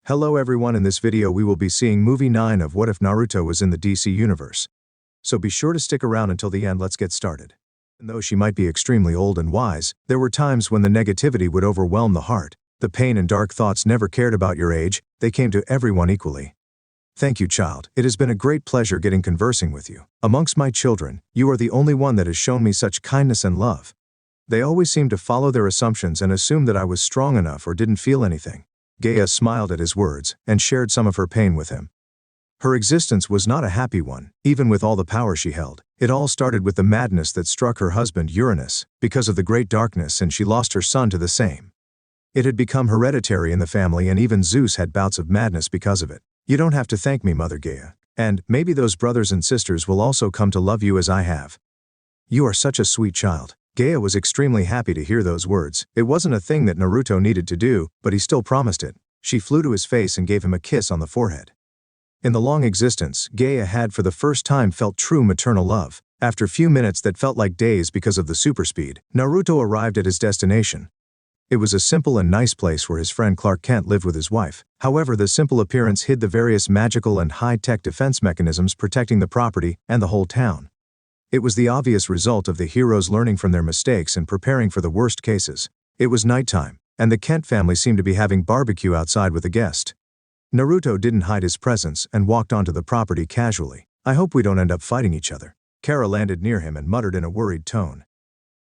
Hello everyone, in this video we will be seeing movie 9 of What If Naruto Was in the DC Universe. So be sure to stick around until the end. Let's get started. Even though she might be extremely old and wise, there were times when the negativity would overwhelm the heart. The pain and dark thoughts never cared about your age, they came to everyone equally. Thank you, child. It has been a great pleasure conversing with you. Amongst my children, you are the only one that has shown me such kindness and love. They always seemed to follow their assumptions and assume that I was strong enough or didn't feel anything. Gaia smiled at his words and shared some of her pain with him. Her existence was not a happy one, even with all the power she held. It all started with the madness that struck her husband Uranus, because of the great darkness, and she lost her son to the same. It had become hereditary in the family, and even Zeus had bouts of madness because of it. You don't have to thank me, Mother Gaia. And maybe those brothers and sisters will also come to love you as I have. You are such a sweet child. Gaia was extremely happy to hear those words. It wasn't a thing that Naruto needed to do, but he still promised it. She flew to his face and gave him a kiss on the forehead. In the long existence, Gaia had for the first time felt true maternal love. After few minutes that felt like days because of the super speed, Naruto arrived at his destination. It was a simple and nice place where his friend Clark Kent lived with his wife. However, the simple appearance hid the various magical and high-tech defense mechanisms protecting the property and the whole town. It was the obvious result of the heroes learning from their mistakes and preparing for the worst cases. It was nighttime, and the Kent family seemed to be having barbecue outside with a guest. Naruto didn't hide his presence and walked onto the property casually. I hope we don't end up fighting each other. Kara landed near him and muttered in a worried tone.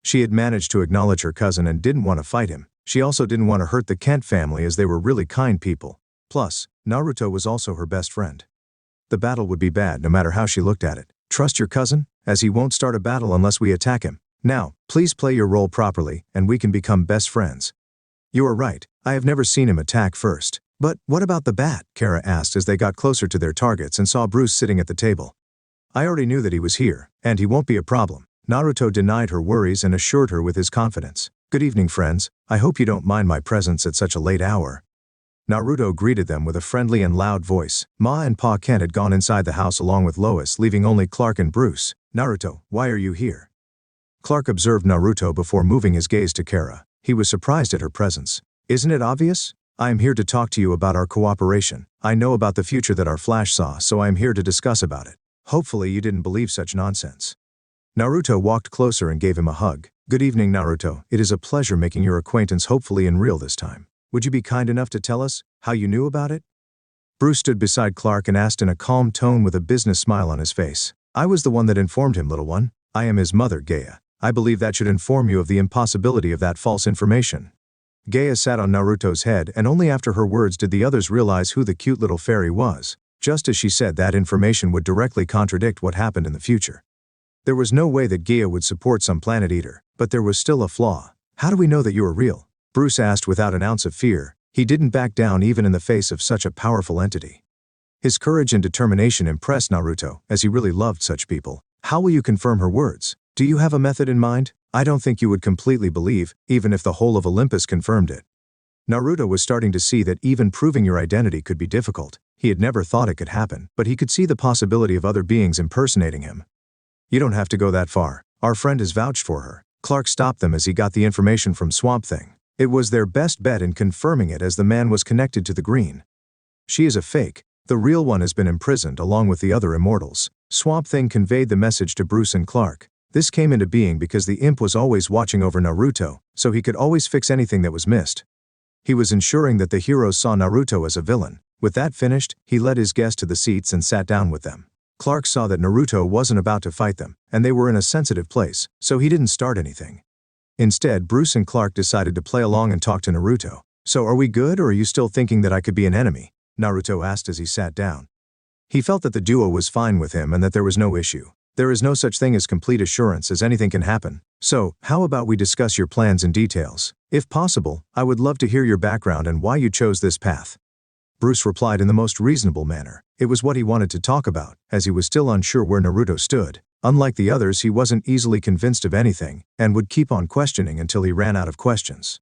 She had managed to acknowledge her cousin and didn't want to fight him. She also didn't want to hurt the Kent family, as they were really kind people. Plus, Naruto was also her best friend. The battle would be bad no matter how she looked at it. Trust your cousin, as he won't start a battle unless we attack him. Now, please play your role properly, and we can become best friends. You are right, I have never seen him attack first. But what about the bat? Kara asked as they got closer to their targets and saw Bruce sitting at the table. I already knew that he was here, and he won't be a problem. Naruto denied her worries and assured her with his confidence. Good evening, friends. I hope you don't mind my presence at such a late hour. Naruto greeted them with a friendly and loud voice. Ma and Pa Kent had gone inside the house along with Lois, leaving only Clark and Bruce. Naruto, why are you here? Clark observed Naruto before moving his gaze to Kara. He was surprised at her presence. Isn't it obvious? I am here to talk to you about our cooperation. I know about the future that our Flash saw, so I am here to discuss about it. Hopefully you didn't believe such nonsense. Naruto walked closer and gave him a hug. Good evening, Naruto. It is a pleasure making your acquaintance, hopefully in real this time. Would you be kind enough to tell us how you knew about it? Bruce stood beside Clark and asked in a calm tone with a business smile on his face. I was the one that informed him, little one. I am his mother, Gaia. I believe that should inform you of the impossibility of that false information. Gaia sat on Naruto's head, and only after her words did the others realize who the cute little fairy was. Just as she said, that information would directly contradict what happened in the future. There was no way that Gaia would support some planet eater, but there was still a flaw. How do we know that you are real? Bruce asked without an ounce of fear. He didn't back down even in the face of such a powerful entity. His courage and determination impressed Naruto, as he really loved such people. How will you confirm her words? Do you have a method in mind? I don't think you would completely believe, even if the whole of Olympus confirmed it. Naruto was starting to see that even proving your identity could be difficult. He had never thought it could happen, but he could see the possibility of other beings impersonating him. You don't have to go that far. Our friend has vouched for her. Clark stopped them as he got the information from Swamp Thing. It was their best bet in confirming it, as the man was connected to the green. She is a fake. The real one has been imprisoned along with the other immortals. Swamp Thing conveyed the message to Bruce and Clark. This came into being because the imp was always watching over Naruto, so he could always fix anything that was missed. He was ensuring that the heroes saw Naruto as a villain. With that finished, he led his guests to the seats and sat down with them. Clark saw that Naruto wasn't about to fight them, and they were in a sensitive place, so he didn't start anything. Instead, Bruce and Clark decided to play along and talk to Naruto. So are we good, or are you still thinking that I could be an enemy? Naruto asked as he sat down. He felt that the duo was fine with him and that there was no issue. There is no such thing as complete assurance, as anything can happen. So, how about we discuss your plans in details? If possible, I would love to hear your background and why you chose this path. Bruce replied in the most reasonable manner. It was what he wanted to talk about, as he was still unsure where Naruto stood. Unlike the others, he wasn't easily convinced of anything, and would keep on questioning until he ran out of questions.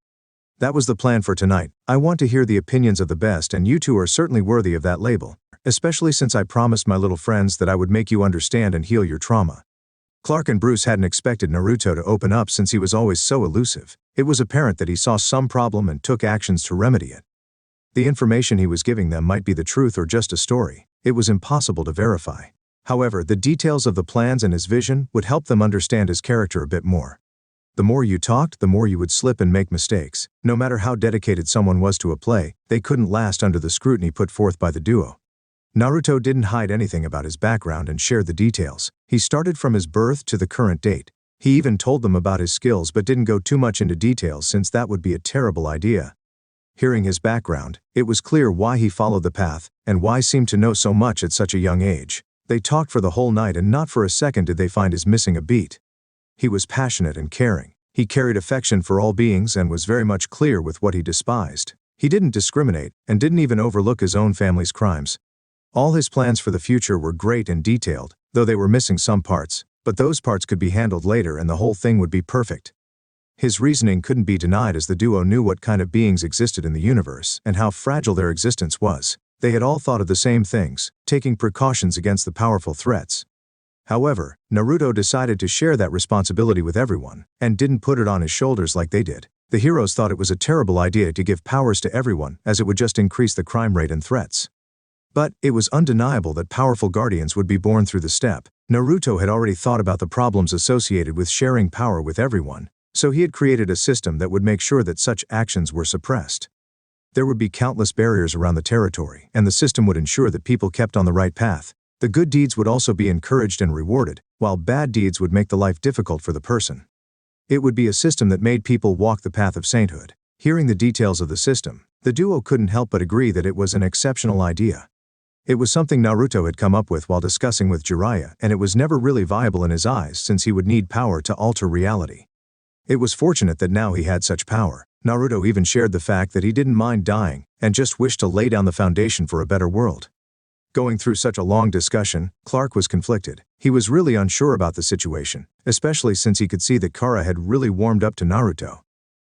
That was the plan for tonight. I want to hear the opinions of the best, and you two are certainly worthy of that label, especially since I promised my little friends that I would make you understand and heal your trauma. Clark and Bruce hadn't expected Naruto to open up, since he was always so elusive. It was apparent that he saw some problem and took actions to remedy it. The information he was giving them might be the truth or just a story. It was impossible to verify. However, the details of the plans and his vision would help them understand his character a bit more. The more you talked, the more you would slip and make mistakes. No matter how dedicated someone was to a play, they couldn't last under the scrutiny put forth by the duo. Naruto didn't hide anything about his background and shared the details. He started from his birth to the current date. He even told them about his skills but didn't go too much into details since that would be a terrible idea. Hearing his background, it was clear why he followed the path and why he seemed to know so much at such a young age. They talked for the whole night and not for a second did they find his missing a beat. He was passionate and caring. He carried affection for all beings and was very much clear with what he despised. He didn't discriminate and didn't even overlook his own family's crimes. All his plans for the future were great and detailed, though they were missing some parts, but those parts could be handled later and the whole thing would be perfect. His reasoning couldn't be denied as the duo knew what kind of beings existed in the universe and how fragile their existence was. They had all thought of the same things, taking precautions against the powerful threats. However, Naruto decided to share that responsibility with everyone and didn't put it on his shoulders like they did. The heroes thought it was a terrible idea to give powers to everyone as it would just increase the crime rate and threats. But it was undeniable that powerful guardians would be born through the step. Naruto had already thought about the problems associated with sharing power with everyone, so he had created a system that would make sure that such actions were suppressed. There would be countless barriers around the territory, and the system would ensure that people kept on the right path. The good deeds would also be encouraged and rewarded, while bad deeds would make the life difficult for the person. It would be a system that made people walk the path of sainthood. Hearing the details of the system, the duo couldn't help but agree that it was an exceptional idea. It was something Naruto had come up with while discussing with Jiraiya, and it was never really viable in his eyes since he would need power to alter reality. It was fortunate that now he had such power. Naruto even shared the fact that he didn't mind dying and just wished to lay down the foundation for a better world. Going through such a long discussion, Clark was conflicted. He was really unsure about the situation, especially since he could see that Kara had really warmed up to Naruto.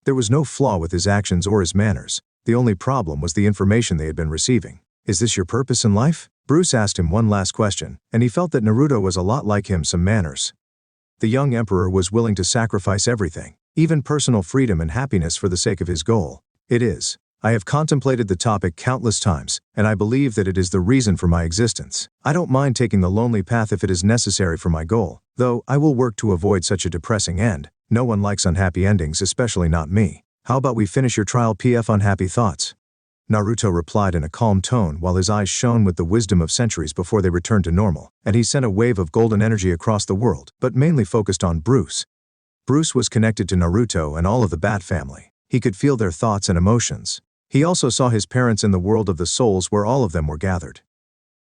There was no flaw with his actions or his manners. The only problem was the information they had been receiving. Is this your purpose in life? Bruce asked him one last question, and he felt that Naruto was a lot like him, some manners. The young emperor was willing to sacrifice everything, even personal freedom and happiness for the sake of his goal. It is. I have contemplated the topic countless times, and I believe that it is the reason for my existence. I don't mind taking the lonely path if it is necessary for my goal, though I will work to avoid such a depressing end. No one likes unhappy endings, especially not me. How about we finish your trial PF unhappy thoughts? Naruto replied in a calm tone while his eyes shone with the wisdom of centuries before they returned to normal, and he sent a wave of golden energy across the world, but mainly focused on Bruce. Bruce was connected to Naruto and all of the Bat family. He could feel their thoughts and emotions. He also saw his parents in the world of the souls where all of them were gathered.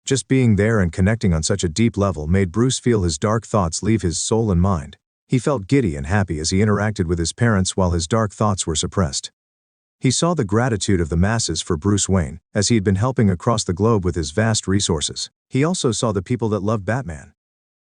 Just being there and connecting on such a deep level made Bruce feel his dark thoughts leave his soul and mind. He felt giddy and happy as he interacted with his parents while his dark thoughts were suppressed. He saw the gratitude of the masses for Bruce Wayne, as he had been helping across the globe with his vast resources. He also saw the people that loved Batman.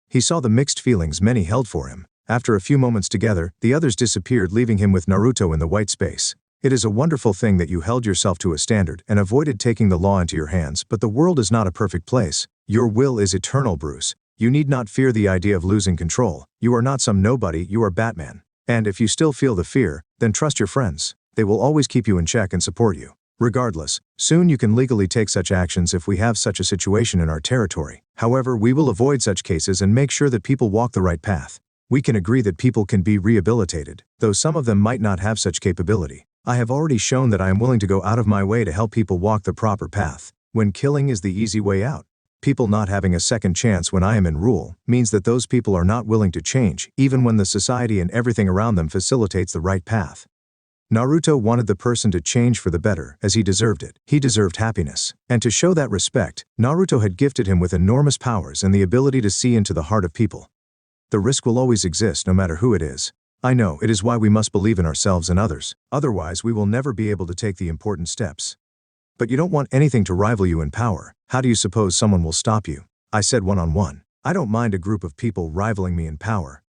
He saw the mixed feelings many held for him. After a few moments together, the others disappeared, leaving him with Naruto in the white space. It is a wonderful thing that you held yourself to a standard and avoided taking the law into your hands, but the world is not a perfect place. Your will is eternal, Bruce. You need not fear the idea of losing control. You are not some nobody, you are Batman. And if you still feel the fear, then trust your friends. They will always keep you in check and support you. Regardless, soon you can legally take such actions if we have such a situation in our territory. However, we will avoid such cases and make sure that people walk the right path. We can agree that people can be rehabilitated, though some of them might not have such capability. I have already shown that I am willing to go out of my way to help people walk the proper path. When killing is the easy way out, people not having a second chance when I am in rule means that those people are not willing to change, even when the society and everything around them facilitates the right path. Naruto wanted the person to change for the better, as he deserved it. He deserved happiness. And to show that respect, Naruto had gifted him with enormous powers and the ability to see into the heart of people. The risk will always exist no matter who it is. I know, it is why we must believe in ourselves and others. Otherwise, we will never be able to take the important steps. But you don't want anything to rival you in power. How do you suppose someone will stop you? I said one-on-one. I don't mind a group of people rivaling me in power.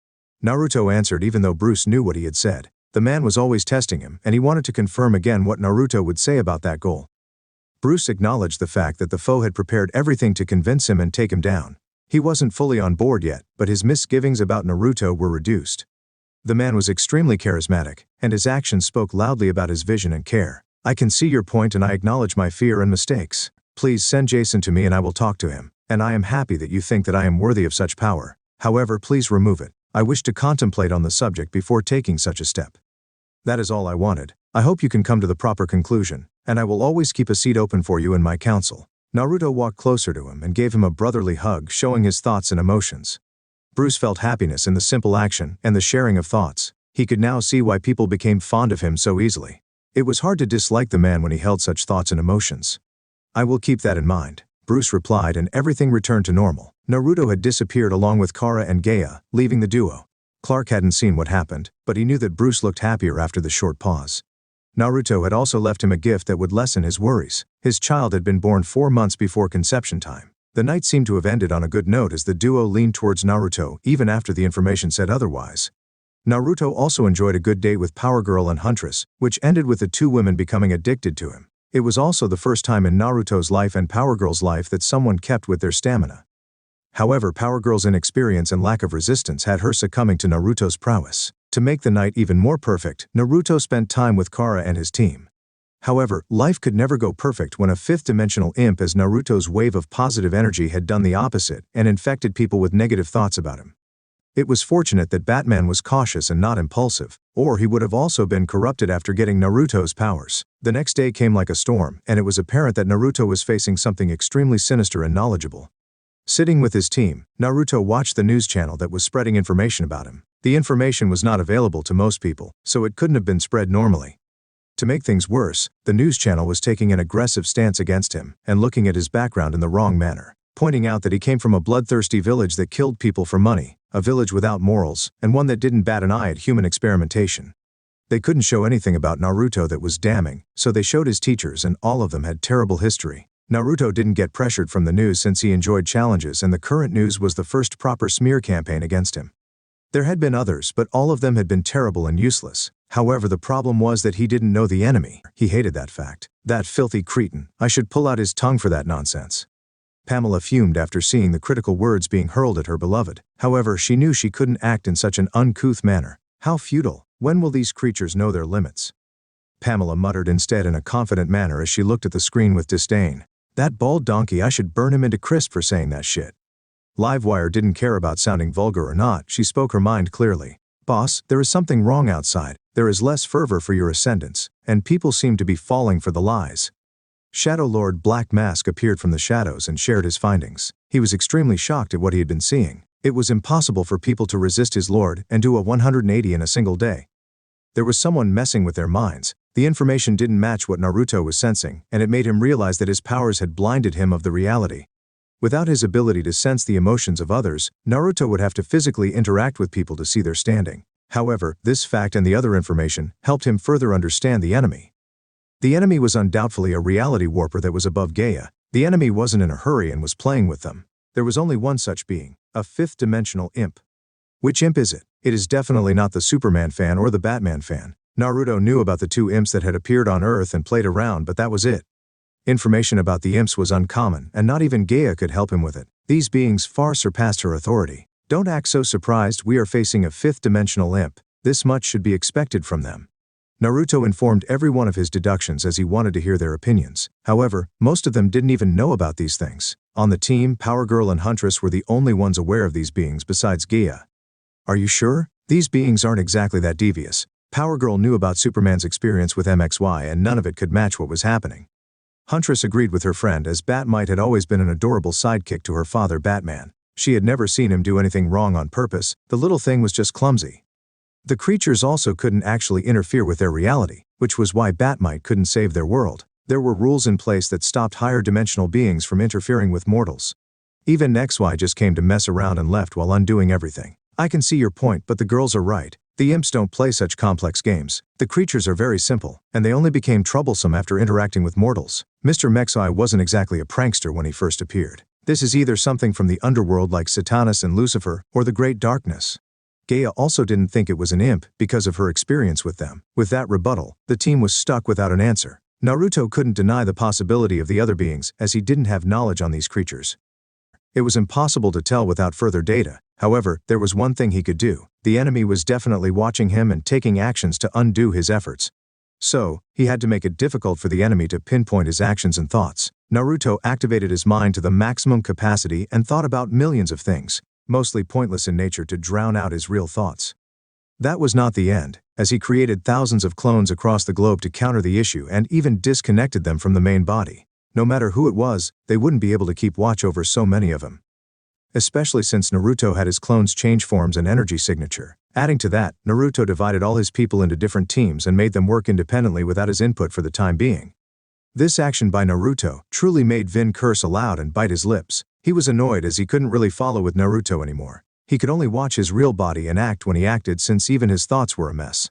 Naruto answered even though Bruce knew what he had said. The man was always testing him, and he wanted to confirm again what Naruto would say about that goal. Bruce acknowledged the fact that the foe had prepared everything to convince him and take him down. He wasn't fully on board yet, but his misgivings about Naruto were reduced. The man was extremely charismatic, and his actions spoke loudly about his vision and care. I can see your point and I acknowledge my fear and mistakes. Please send Jason to me and I will talk to him, and I am happy that you think that I am worthy of such power. However, please remove it. I wish to contemplate on the subject before taking such a step. That is all I wanted. I hope you can come to the proper conclusion, and I will always keep a seat open for you in my council. Naruto walked closer to him and gave him a brotherly hug, showing his thoughts and emotions. Bruce felt happiness in the simple action and the sharing of thoughts. He could now see why people became fond of him so easily. It was hard to dislike the man when he held such thoughts and emotions. I will keep that in mind, Bruce replied, and everything returned to normal. Naruto had disappeared along with Kara and Gaia, leaving the duo. Clark hadn't seen what happened, but he knew that Bruce looked happier after the short pause. Naruto had also left him a gift that would lessen his worries. His child had been born 4 months before conception time. The night seemed to have ended on a good note as the duo leaned towards Naruto even after the information said otherwise. Naruto also enjoyed a good day with Power Girl and Huntress, which ended with the 2 women becoming addicted to him. It was also the first time in Naruto's life and Power Girl's life that someone kept with their stamina. However, Power Girl's inexperience and lack of resistance had her succumbing to Naruto's prowess. To make the night even more perfect, Naruto spent time with Kara and his team. However, life could never go perfect when a 5th-dimensional imp as Naruto's wave of positive energy had done the opposite and infected people with negative thoughts about him. It was fortunate that Batman was cautious and not impulsive, or he would have also been corrupted after getting Naruto's powers. The next day came like a storm, and it was apparent that Naruto was facing something extremely sinister and knowledgeable. Sitting with his team, Naruto watched the news channel that was spreading information about him. The information was not available to most people, so it couldn't have been spread normally. To make things worse, the news channel was taking an aggressive stance against him and looking at his background in the wrong manner, pointing out that he came from a bloodthirsty village that killed people for money, a village without morals, and one that didn't bat an eye at human experimentation. They couldn't show anything about Naruto that was damning, so they showed his teachers, and all of them had terrible history. Naruto didn't get pressured from the news since he enjoyed challenges, and the current news was the first proper smear campaign against him. There had been others, but all of them had been terrible and useless. However, the problem was that he didn't know the enemy. He hated that fact. That filthy cretin. I should pull out his tongue for that nonsense. Pamela fumed after seeing the critical words being hurled at her beloved. However, she knew she couldn't act in such an uncouth manner. How futile. When will these creatures know their limits? Pamela muttered instead in a confident manner as she looked at the screen with disdain. That bald donkey, I should burn him into crisp for saying that shit. Livewire didn't care about sounding vulgar or not, she spoke her mind clearly. Boss, there is something wrong outside. There is less fervor for your ascendance, and people seem to be falling for the lies. Shadow Lord Black Mask appeared from the shadows and shared his findings. He was extremely shocked at what he had been seeing. It was impossible for people to resist his lord and do a 180 in a single day. There was someone messing with their minds. The information didn't match what Naruto was sensing, and it made him realize that his powers had blinded him of the reality. Without his ability to sense the emotions of others, Naruto would have to physically interact with people to see their standing. However, this fact and the other information helped him further understand the enemy. The enemy was undoubtedly a reality warper that was above Gaia. The enemy wasn't in a hurry and was playing with them. There was only one such being, a 5th-dimensional imp. Which imp is it? It is definitely not the Superman fan or the Batman fan. Naruto knew about the 2 imps that had appeared on Earth and played around, but that was it. Information about the imps was uncommon, and not even Gaia could help him with it. These beings far surpassed her authority. Don't act so surprised, we are facing a 5th-dimensional imp. This much should be expected from them. Naruto informed every one of his deductions as he wanted to hear their opinions. However, most of them didn't even know about these things. On the team, Power Girl and Huntress were the only ones aware of these beings besides Gaia. Are you sure? These beings aren't exactly that devious. Power Girl knew about Superman's experience with MXY and none of it could match what was happening. Huntress agreed with her friend as Batmite had always been an adorable sidekick to her father Batman. She had never seen him do anything wrong on purpose, the little thing was just clumsy. The creatures also couldn't actually interfere with their reality, which was why Batmite couldn't save their world. There were rules in place that stopped higher dimensional beings from interfering with mortals. Even XY just came to mess around and left while undoing everything. I can see your point, but the girls are right. The imps don't play such complex games. The creatures are very simple, and they only became troublesome after interacting with mortals. Mr. Mexai wasn't exactly a prankster when he first appeared. This is either something from the underworld like Satanus and Lucifer, or the Great Darkness. Gaia also didn't think it was an imp because of her experience with them. With that rebuttal, the team was stuck without an answer. Naruto couldn't deny the possibility of the other beings as he didn't have knowledge on these creatures. It was impossible to tell without further data. However, there was one thing he could do. The enemy was definitely watching him and taking actions to undo his efforts. So, he had to make it difficult for the enemy to pinpoint his actions and thoughts. Naruto activated his mind to the maximum capacity and thought about millions of things, mostly pointless in nature, to drown out his real thoughts. That was not the end, as he created thousands of clones across the globe to counter the issue and even disconnected them from the main body. No matter who it was, they wouldn't be able to keep watch over so many of them. Especially since Naruto had his clones change forms and energy signature. Adding to that, Naruto divided all his people into different teams and made them work independently without his input for the time being. This action by Naruto truly made Vin curse aloud and bite his lips. He was annoyed as he couldn't really follow with Naruto anymore. He could only watch his real body and act when he acted, since even his thoughts were a mess.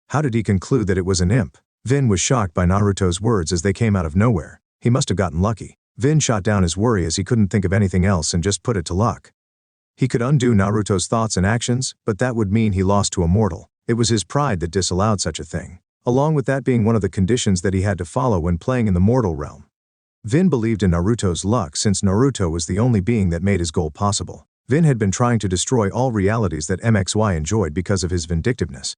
How did he conclude that it was an imp? Vin was shocked by Naruto's words as they came out of nowhere. He must have gotten lucky. Vin shot down his worry as he couldn't think of anything else and just put it to luck. He could undo Naruto's thoughts and actions, but that would mean he lost to a mortal. It was his pride that disallowed such a thing, along with that being one of the conditions that he had to follow when playing in the mortal realm. Vin believed in Naruto's luck, since Naruto was the only being that made his goal possible. Vin had been trying to destroy all realities that MXY enjoyed because of his vindictiveness.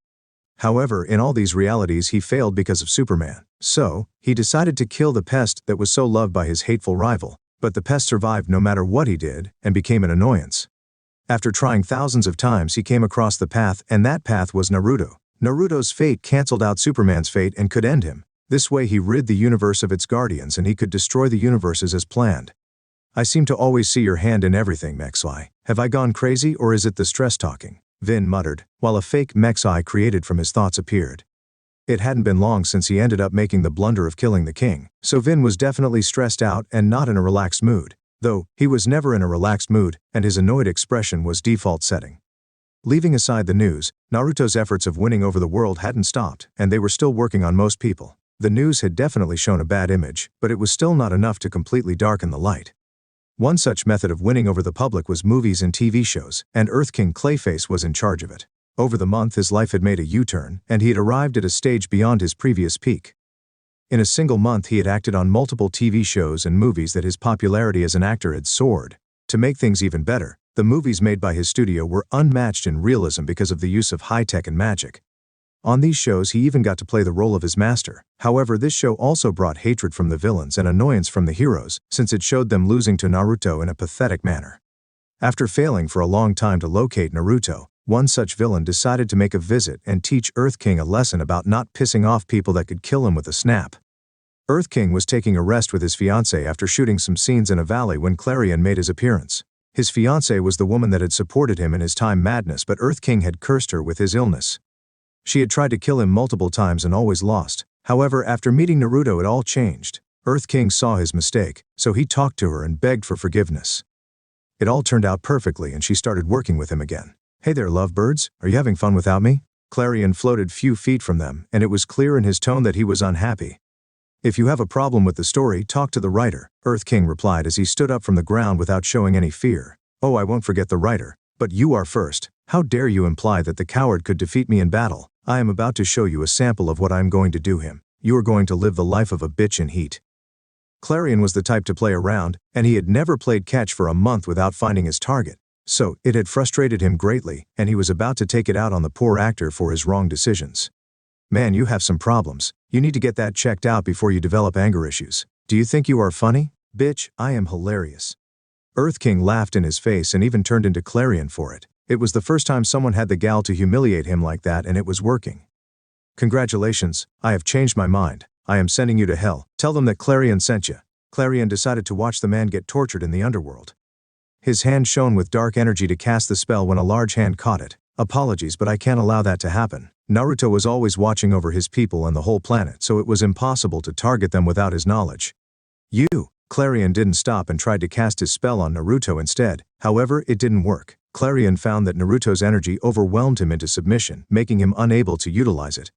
However, in all these realities he failed because of Superman. So, he decided to kill the pest that was so loved by his hateful rival, but the pest survived no matter what he did, and became an annoyance. After trying thousands of times, he came across the path, and that path was Naruto. Naruto's fate canceled out Superman's fate and could end him. This way he rid the universe of its guardians, and he could destroy the universes as planned. I seem to always see your hand in everything, Mexai. Have I gone crazy, or is it the stress talking? Vin muttered, while a fake Mexai created from his thoughts appeared. It hadn't been long since he ended up making the blunder of killing the king, so Vin was definitely stressed out and not in a relaxed mood. Though, he was never in a relaxed mood, and his annoyed expression was default setting. Leaving aside the news, Naruto's efforts of winning over the world hadn't stopped, and they were still working on most people. The news had definitely shown a bad image, but it was still not enough to completely darken the light. One such method of winning over the public was movies and TV shows, and Earth King Clayface was in charge of it. Over the month, his life had made a U-turn, and he had arrived at a stage beyond his previous peak. In a single month, he had acted on multiple TV shows and movies that his popularity as an actor had soared. To make things even better, the movies made by his studio were unmatched in realism because of the use of high-tech and magic. On these shows, he even got to play the role of his master. However, this show also brought hatred from the villains and annoyance from the heroes, since it showed them losing to Naruto in a pathetic manner. After failing for a long time to locate Naruto, one such villain decided to make a visit and teach Earth King a lesson about not pissing off people that could kill him with a snap. Earth King was taking a rest with his fiancée after shooting some scenes in a valley when Clarion made his appearance. His fiancée was the woman that had supported him in his time madness, but Earth King had cursed her with his illness. She had tried to kill him multiple times and always lost. However, after meeting Naruto, it all changed. Earth King saw his mistake, so he talked to her and begged for forgiveness. It all turned out perfectly, and she started working with him again. "Hey there, lovebirds, are you having fun without me?" Clarion floated few feet from them, and it was clear in his tone that he was unhappy. "If you have a problem with the story, talk to the writer," Earth King replied as he stood up from the ground without showing any fear. "Oh, I won't forget the writer. But you are first. How dare you imply that the coward could defeat me in battle? I am about to show you a sample of what I am going to do him. You are going to live the life of a bitch in heat." Clarion was the type to play around, and he had never played catch for a month without finding his target. So, it had frustrated him greatly, and he was about to take it out on the poor actor for his wrong decisions. "Man, you have some problems. You need to get that checked out before you develop anger issues. Do you think you are funny? Bitch, I am hilarious." Earth King laughed in his face and even turned into Clarion for it. It was the first time someone had the gall to humiliate him like that, and it was working. "Congratulations, I have changed my mind. I am sending you to hell. Tell them that Clarion sent you." Clarion decided to watch the man get tortured in the underworld. His hand shone with dark energy to cast the spell when a large hand caught it. "Apologies, but I can't allow that to happen." Naruto was always watching over his people and the whole planet, so it was impossible to target them without his knowledge. "You!" Clarion didn't stop and tried to cast his spell on Naruto instead. However, it didn't work. Clarion found that Naruto's energy overwhelmed him into submission, making him unable to utilize it.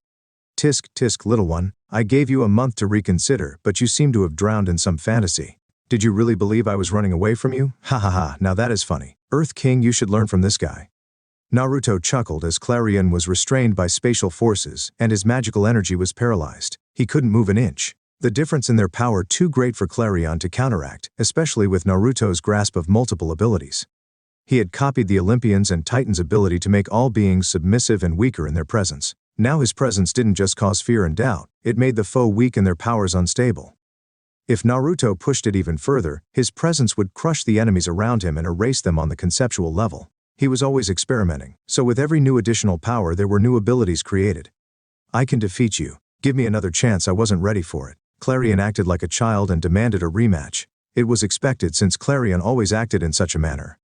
"Tisk, tisk, little one, I gave you a month to reconsider, but you seem to have drowned in some fantasy. Did you really believe I was running away from you? Ha ha ha, now that is funny. Earth King, you should learn from this guy." Naruto chuckled as Clarion was restrained by spatial forces, and his magical energy was paralyzed. He couldn't move an inch. The difference in their power too great for Clarion to counteract, especially with Naruto's grasp of multiple abilities. He had copied the Olympians' and Titans' ability to make all beings submissive and weaker in their presence. Now his presence didn't just cause fear and doubt, It made the foe weak and their powers unstable. If Naruto pushed it even further, his presence would crush the enemies around him and erase them on the conceptual level. He was always experimenting, so with every new additional power there were new abilities created. I can defeat you. Give me another chance. I wasn't ready for it. Clarion acted like a child and demanded a rematch. It was expected since Clarion always acted in such a manner.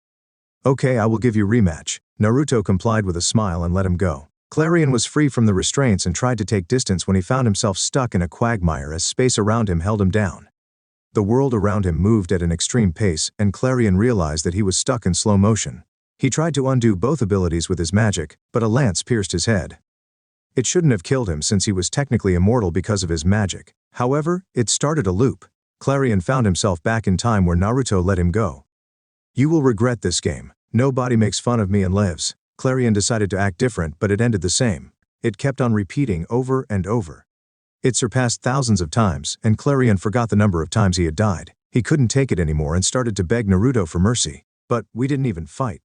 Okay, I will give you rematch. Naruto complied with a smile and let him go. Clarion was free from the restraints and tried to take distance when he found himself stuck in a quagmire as space around him held him down. The world around him moved at an extreme pace, and Clarion realized that he was stuck in slow motion. He tried to undo both abilities with his magic, but a lance pierced his head. It shouldn't have killed him since he was technically immortal because of his magic. However, it started a loop. Clarion found himself back in time where Naruto let him go. You will regret this game. Nobody makes fun of me and lives. Clarion decided to act different, but it ended the same. It kept on repeating over and over. It surpassed thousands of times, and Clarion forgot the number of times he had died. He couldn't take it anymore and started to beg Naruto for mercy. But we didn't even fight.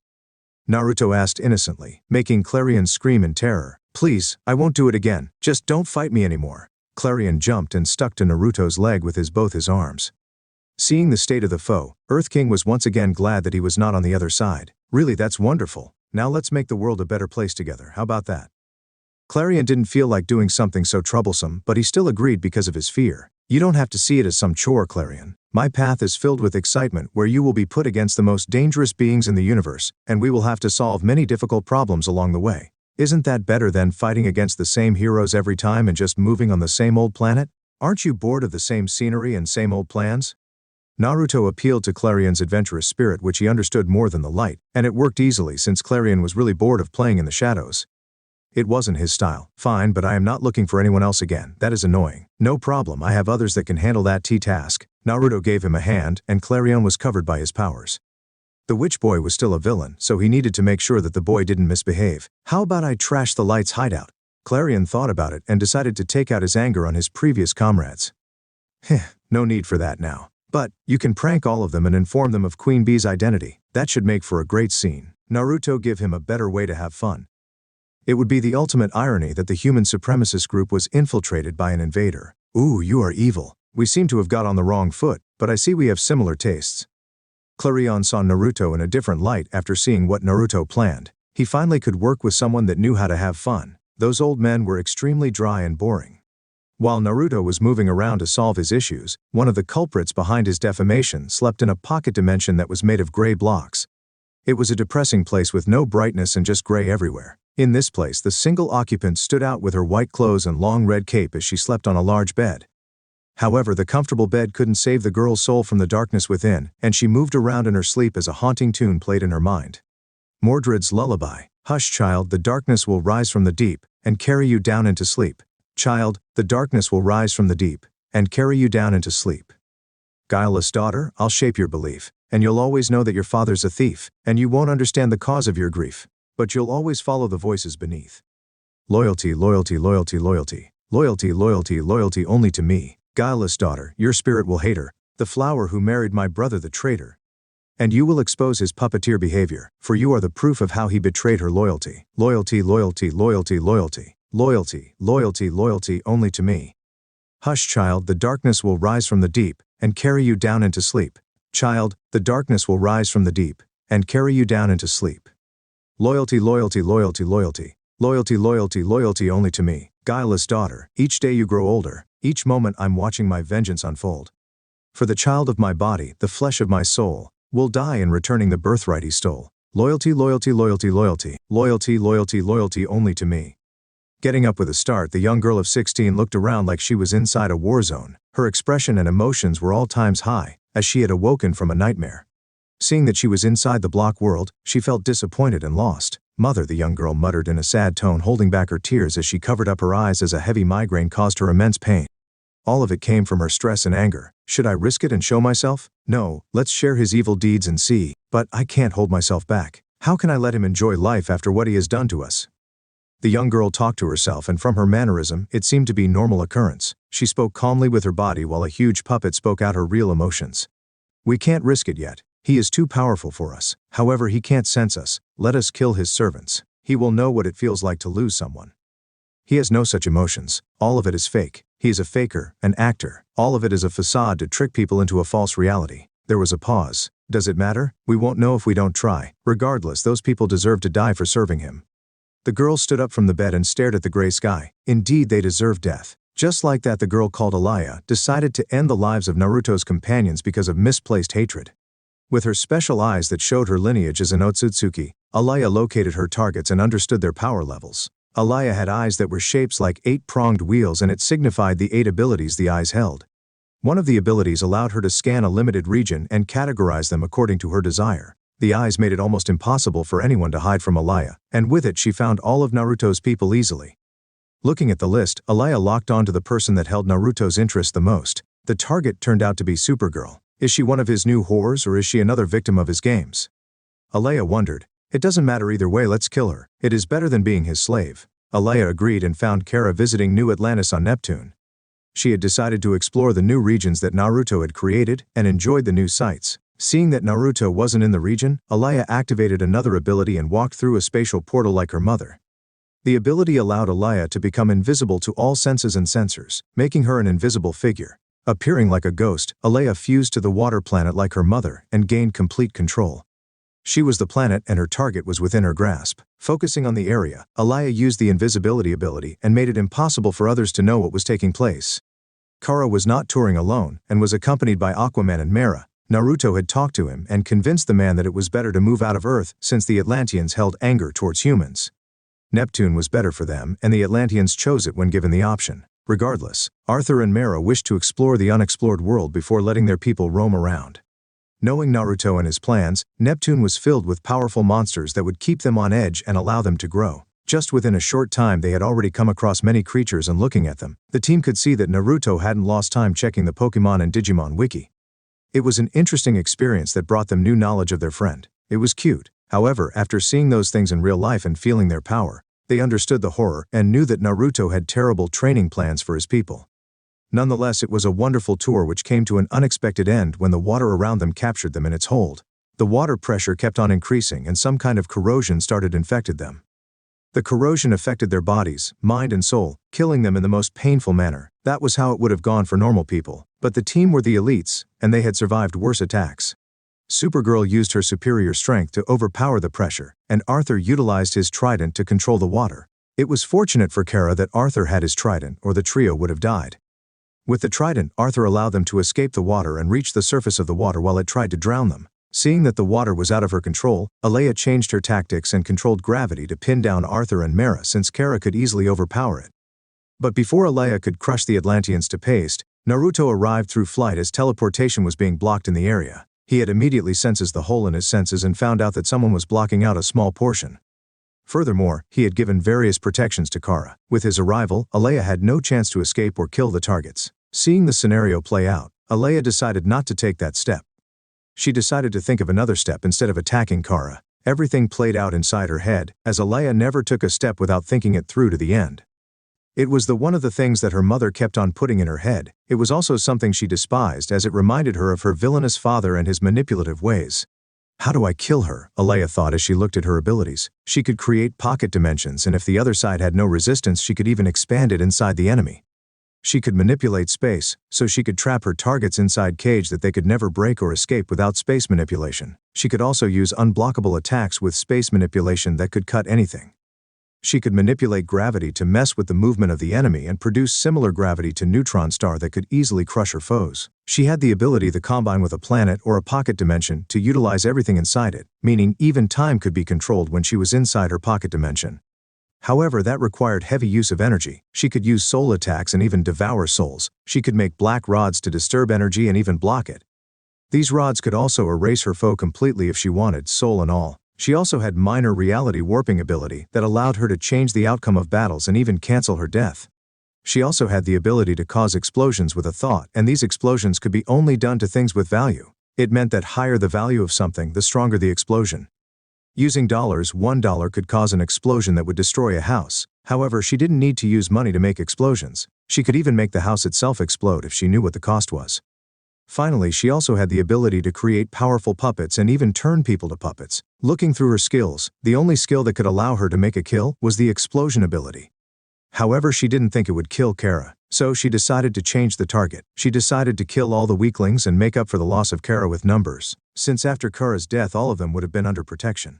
Naruto asked innocently, making Clarion scream in terror. Please, I won't do it again. Just don't fight me anymore. Clarion jumped and stuck to Naruto's leg with both his arms. Seeing the state of the foe, Earth King was once again glad that he was not on the other side. Really, that's wonderful. Now let's make the world a better place together. How about that? Clarion didn't feel like doing something so troublesome, but he still agreed because of his fear. You don't have to see it as some chore, Clarion. My path is filled with excitement where you will be put against the most dangerous beings in the universe, and we will have to solve many difficult problems along the way. Isn't that better than fighting against the same heroes every time and just moving on the same old planet? Aren't you bored of the same scenery and same old plans? Naruto appealed to Clarion's adventurous spirit, which he understood more than the light, and it worked easily since Clarion was really bored of playing in the shadows. It wasn't his style. Fine, but I am not looking for anyone else again. That is annoying. No problem, I have others that can handle that task. Naruto gave him a hand, and Clarion was covered by his powers. The witch boy was still a villain, so he needed to make sure that the boy didn't misbehave. How about I trash the light's hideout? Clarion thought about it and decided to take out his anger on his previous comrades. No need for that now. But, you can prank all of them and inform them of Queen Bee's identity. That should make for a great scene. Naruto give him a better way to have fun. It would be the ultimate irony that the human supremacist group was infiltrated by an invader. Ooh, you are evil. We seem to have got on the wrong foot, but I see we have similar tastes. Clarion saw Naruto in a different light after seeing what Naruto planned. He finally could work with someone that knew how to have fun. Those old men were extremely dry and boring. While Naruto was moving around to solve his issues, one of the culprits behind his defamation slept in a pocket dimension that was made of gray blocks. It was a depressing place with no brightness and just gray everywhere. In this place, the single occupant stood out with her white clothes and long red cape as she slept on a large bed. However, the comfortable bed couldn't save the girl's soul from the darkness within, and she moved around in her sleep as a haunting tune played in her mind. Mordred's lullaby. Hush, child, the darkness will rise from the deep, and carry you down into sleep. Child, the darkness will rise from the deep, and carry you down into sleep. Guileless daughter, I'll shape your belief, and you'll always know that your father's a thief, and you won't understand the cause of your grief. But you'll always follow the voices beneath. Loyalty, loyalty, loyalty, loyalty. Loyalty, loyalty, loyalty only to me. Guileless daughter, your spirit will hate her, the flower who married my brother the traitor. And you will expose his puppeteer behavior, for you are the proof of how he betrayed her loyalty. Loyalty, loyalty, loyalty, loyalty. Loyalty, loyalty, loyalty only to me. Hush, child, the darkness will rise from the deep, and carry you down into sleep. Child, the darkness will rise from the deep, and carry you down into sleep. Loyalty, loyalty, loyalty, loyalty. Loyalty, loyalty, loyalty only to me. Guileless daughter, each day you grow older, each moment I'm watching my vengeance unfold. For the child of my body, the flesh of my soul, will die in returning the birthright he stole. Loyalty, loyalty, loyalty, loyalty. Loyalty, loyalty, loyalty only to me. Getting up with a start, the young girl of 16 looked around like she was inside a war zone. Her expression and emotions were all times high, as she had awoken from a nightmare. Seeing that she was inside the block world, she felt disappointed and lost. Mother, the young girl muttered in a sad tone, holding back her tears as she covered up her eyes as a heavy migraine caused her immense pain. All of it came from her stress and anger. Should I risk it and show myself? No, let's share his evil deeds and see. But I can't hold myself back. How can I let him enjoy life after what he has done to us? The young girl talked to herself, and from her mannerism, it seemed to be normal occurrence. She spoke calmly with her body while a huge puppet spoke out her real emotions. We can't risk it yet. He is too powerful for us. However, he can't sense us. Let us kill his servants. He will know what it feels like to lose someone. He has no such emotions. All of it is fake. He is a faker, an actor. All of it is a facade to trick people into a false reality. There was a pause. Does it matter? We won't know if we don't try. Regardless, those people deserve to die for serving him. The girl stood up from the bed and stared at the gray sky. Indeed, they deserve death. Just like that, the girl called Alaya decided to end the lives of Naruto's companions because of misplaced hatred. With her special eyes that showed her lineage as an Otsutsuki, Alaya located her targets and understood their power levels. Alaya had eyes that were shapes like 8-pronged wheels, and it signified the 8 abilities the eyes held. One of the abilities allowed her to scan a limited region and categorize them according to her desire. The eyes made it almost impossible for anyone to hide from Alaya, and with it she found all of Naruto's people easily. Looking at the list, Alaya locked on to the person that held Naruto's interest the most. The target turned out to be Supergirl. Is she one of his new whores, or is she another victim of his games? Alaya wondered. It doesn't matter either way, let's kill her. It is better than being his slave. Alaya agreed and found Kara visiting New Atlantis on Neptune. She had decided to explore the new regions that Naruto had created and enjoyed the new sights. Seeing that Naruto wasn't in the region, Alaya activated another ability and walked through a spatial portal like her mother. The ability allowed Alaya to become invisible to all senses and sensors, making her an invisible figure. Appearing like a ghost, Alaya fused to the water planet like her mother and gained complete control. She was the planet and her target was within her grasp. Focusing on the area, Alaya used the invisibility ability and made it impossible for others to know what was taking place. Kara was not touring alone and was accompanied by Aquaman and Mera. Naruto had talked to him and convinced the man that it was better to move out of Earth since the Atlanteans held anger towards humans. Neptune was better for them, and the Atlanteans chose it when given the option. Regardless, Arthur and Mera wished to explore the unexplored world before letting their people roam around. Knowing Naruto and his plans, Neptune was filled with powerful monsters that would keep them on edge and allow them to grow. Just within a short time they had already come across many creatures, and looking at them, the team could see that Naruto hadn't lost time checking the Pokemon and Digimon wiki. It was an interesting experience that brought them new knowledge of their friend. It was cute. However, after seeing those things in real life and feeling their power, they understood the horror and knew that Naruto had terrible training plans for his people. Nonetheless, it was a wonderful tour which came to an unexpected end when the water around them captured them in its hold. The water pressure kept on increasing and some kind of corrosion started infected them. The corrosion affected their bodies, mind and soul, killing them in the most painful manner. That was how it would have gone for normal people, but the team were the elites, and they had survived worse attacks. Supergirl used her superior strength to overpower the pressure, and Arthur utilized his trident to control the water. It was fortunate for Kara that Arthur had his trident, or the trio would have died. With the trident, Arthur allowed them to escape the water and reach the surface of the water while it tried to drown them. Seeing that the water was out of her control, Alaya changed her tactics and controlled gravity to pin down Arthur and Mera since Kara could easily overpower it. But before Alaya could crush the Atlanteans to paste, Naruto arrived through flight as teleportation was being blocked in the area. He had immediately senses the hole in his senses and found out that someone was blocking out a small portion. Furthermore, he had given various protections to Kara. With his arrival, Alaya had no chance to escape or kill the targets. Seeing the scenario play out, Alaya decided not to take that step. She decided to think of another step instead of attacking Kara. Everything played out inside her head, as Alaya never took a step without thinking it through to the end. It was one of the things that her mother kept on putting in her head. It was also something she despised as it reminded her of her villainous father and his manipulative ways. How do I kill her? Alaya thought as she looked at her abilities. She could create pocket dimensions, and if the other side had no resistance, she could even expand it inside the enemy. She could manipulate space, so she could trap her targets inside cage that they could never break or escape without space manipulation. She could also use unblockable attacks with space manipulation that could cut anything. She could manipulate gravity to mess with the movement of the enemy and produce similar gravity to neutron star that could easily crush her foes. She had the ability to combine with a planet or a pocket dimension to utilize everything inside it, meaning even time could be controlled when she was inside her pocket dimension. However, that required heavy use of energy. She could use soul attacks and even devour souls. She could make black rods to disturb energy and even block it. These rods could also erase her foe completely if she wanted, soul and all. She also had minor reality warping ability that allowed her to change the outcome of battles and even cancel her death. She also had the ability to cause explosions with a thought, and these explosions could be only done to things with value. It meant that higher the value of something, the stronger the explosion. Using dollars, $1 could cause an explosion that would destroy a house. However, she didn't need to use money to make explosions. She could even make the house itself explode if she knew what the cost was. Finally, she also had the ability to create powerful puppets and even turn people to puppets. Looking through her skills, the only skill that could allow her to make a kill was the explosion ability. However, she didn't think it would kill Kara, so she decided to change the target. She decided to kill all the weaklings and make up for the loss of Kara with numbers, since after Kara's death all of them would have been under protection.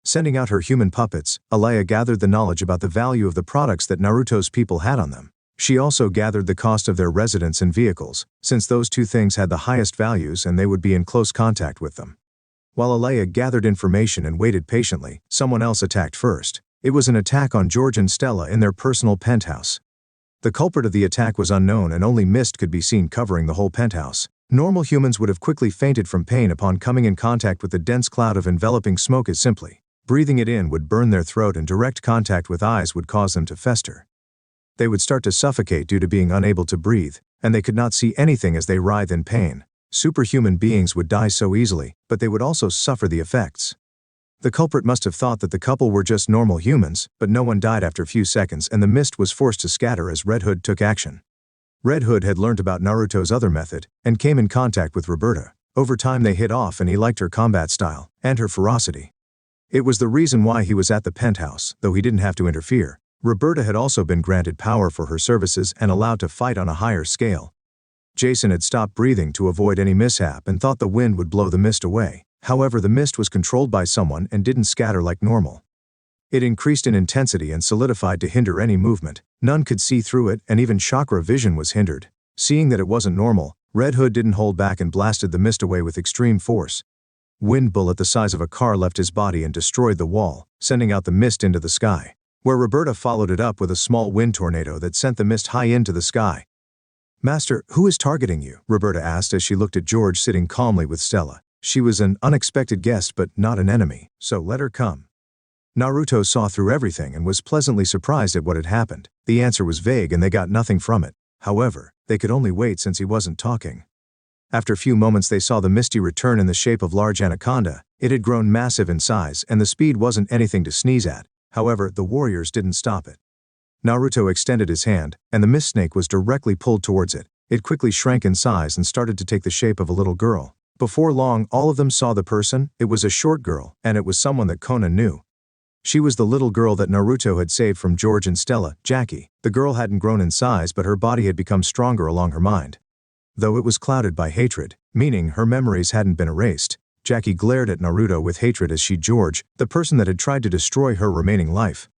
Sending out her human puppets, Alea gathered the knowledge about the value of the products that Naruto's people had on them. She also gathered the cost of their residence and vehicles, since those two things had the highest values and they would be in close contact with them. While Alea gathered information and waited patiently, someone else attacked first. It was an attack on George and Stella in their personal penthouse. The culprit of the attack was unknown and only mist could be seen covering the whole penthouse. Normal humans would have quickly fainted from pain upon coming in contact with the dense cloud of enveloping smoke as simply. Breathing it in would burn their throat and direct contact with eyes would cause them to fester. They would start to suffocate due to being unable to breathe, and they could not see anything as they writhed in pain. Superhuman beings would die so easily, but they would also suffer the effects. The culprit must have thought that the couple were just normal humans, but no one died after a few seconds and the mist was forced to scatter as Red Hood took action. Red Hood had learned about Naruto's other method, and came in contact with Roberta. Over time they hit off and he liked her combat style, and her ferocity. It was the reason why he was at the penthouse, though he didn't have to interfere. Roberta had also been granted power for her services and allowed to fight on a higher scale. Jason had stopped breathing to avoid any mishap and thought the wind would blow the mist away. However, the mist was controlled by someone and didn't scatter like normal. It increased in intensity and solidified to hinder any movement. None could see through it, and even chakra vision was hindered. Seeing that it wasn't normal, Red Hood didn't hold back and blasted the mist away with extreme force. Wind bullet the size of a car left his body and destroyed the wall, sending out the mist into the sky, where Roberta followed it up with a small wind tornado that sent the mist high into the sky. "Master, who is targeting you?" Roberta asked as she looked at George sitting calmly with Stella. She was an unexpected guest but not an enemy, so let her come. Naruto saw through everything and was pleasantly surprised at what had happened. The answer was vague and they got nothing from it. However, they could only wait since he wasn't talking. After a few moments they saw the misty return in the shape of large anaconda. It had grown massive in size and the speed wasn't anything to sneeze at. However, the warriors didn't stop it. Naruto extended his hand, and the mist snake was directly pulled towards it. It quickly shrank in size and started to take the shape of a little girl. Before long, all of them saw the person. It was a short girl, and it was someone that Konan knew. She was the little girl that Naruto had saved from George and Stella, Jackie. The girl hadn't grown in size, but her body had become stronger along her mind. Though it was clouded by hatred, meaning her memories hadn't been erased, Jackie glared at Naruto with hatred as she George, the person that had tried to destroy her remaining life.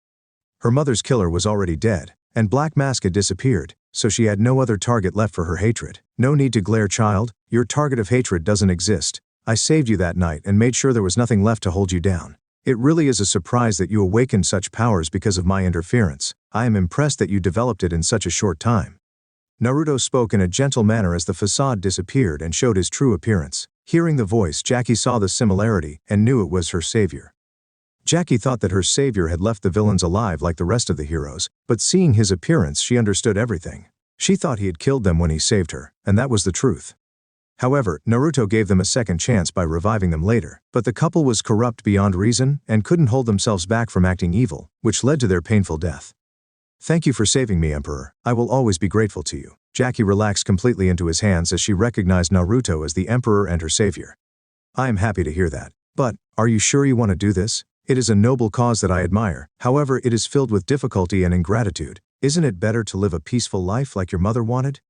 Her mother's killer was already dead, and Black Mask had disappeared, so she had no other target left for her hatred. "No need to glare, child. Your target of hatred doesn't exist. I saved you that night and made sure there was nothing left to hold you down. It really is a surprise that you awakened such powers because of my interference. I am impressed that you developed it in such a short time." Naruto spoke in a gentle manner as the facade disappeared and showed his true appearance. Hearing the voice, Jackie saw the similarity and knew it was her savior. Jackie thought that her savior had left the villains alive like the rest of the heroes, but seeing his appearance she understood everything. She thought he had killed them when he saved her, and that was the truth. However, Naruto gave them a second chance by reviving them later, but the couple was corrupt beyond reason and couldn't hold themselves back from acting evil, which led to their painful death. "Thank you for saving me, Emperor. I will always be grateful to you." Jackie relaxed completely into his hands as she recognized Naruto as the Emperor and her savior. "I am happy to hear that. But, are you sure you want to do this? It is a noble cause that I admire. However, it is filled with difficulty and ingratitude. Isn't it better to live a peaceful life like your mother wanted?"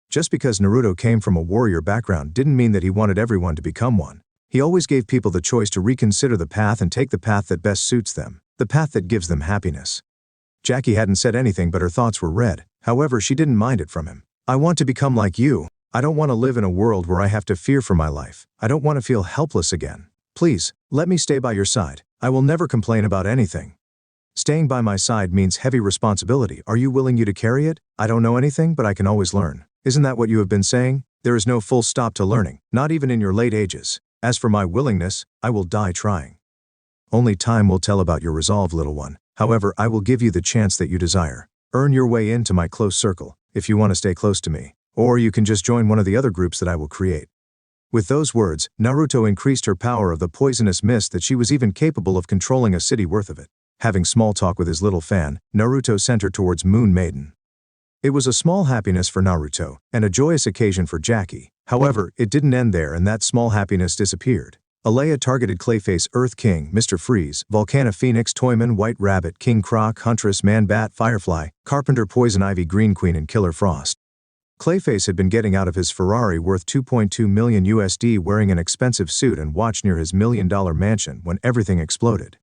Just because Naruto came from a warrior background didn't mean that he wanted everyone to become one. He always gave people the choice to reconsider the path and take the path that best suits them, the path that gives them happiness. Jackie hadn't said anything but her thoughts were read. However, she didn't mind it from him. "I want to become like you. I don't want to live in a world where I have to fear for my life. I don't want to feel helpless again. Please, let me stay by your side. I will never complain about anything." "Staying by my side means heavy responsibility. Are you willing to carry it? I don't know anything, but I can always learn. Isn't that what you have been saying? There is no full stop to learning, not even in your late ages. As for my willingness, I will die trying. Only time will tell about your resolve, little one. However, I will give you the chance that you desire. Earn your way into my close circle, if you want to stay close to me. Or you can just join one of the other groups that I will create." With those words, Naruto increased her power of the poisonous mist that she was even capable of controlling a city worth of it. Having small talk with his little fan, Naruto sent her towards Moon Maiden. It was a small happiness for Naruto, and a joyous occasion for Jackie. However, it didn't end there and that small happiness disappeared. Alea targeted Clayface, Earth King, Mr. Freeze, Volcana Phoenix, Toyman, White Rabbit, King Croc, Huntress, Man Bat, Firefly, Carpenter, Poison Ivy, Green Queen, and Killer Frost. Clayface had been getting out of his Ferrari worth $2.2 million USD wearing an expensive suit and watch near his $1 million mansion when everything exploded.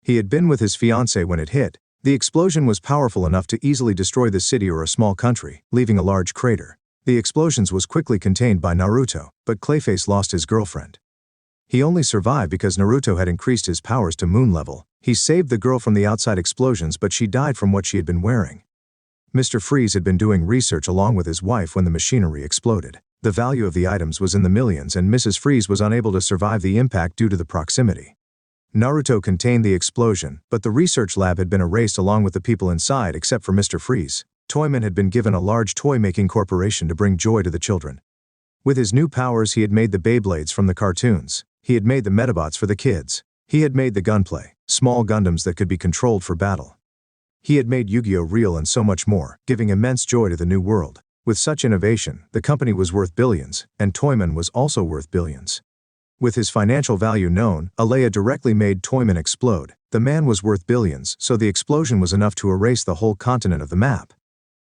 He had been with his fiancée when it hit. The explosion was powerful enough to easily destroy the city or a small country, leaving a large crater. The explosions was quickly contained by Naruto, but Clayface lost his girlfriend. He only survived because Naruto had increased his powers to moon level. He saved the girl from the outside explosions, but she died from what she had been wearing. Mr. Freeze had been doing research along with his wife when the machinery exploded. The value of the items was in the millions and Mrs. Freeze was unable to survive the impact due to the proximity. Naruto contained the explosion, but the research lab had been erased along with the people inside except for Mr. Freeze. Toyman had been given a large toy-making corporation to bring joy to the children. With his new powers he had made the Beyblades from the cartoons. He had made the Metabots for the kids. He had made the gunplay, small Gundams that could be controlled for battle. He had made Yu-Gi-Oh! Real and so much more, giving immense joy to the new world. With such innovation, the company was worth billions, and Toyman was also worth billions. With his financial value known, Alea directly made Toyman explode. The man was worth billions, so the explosion was enough to erase the whole continent of the map.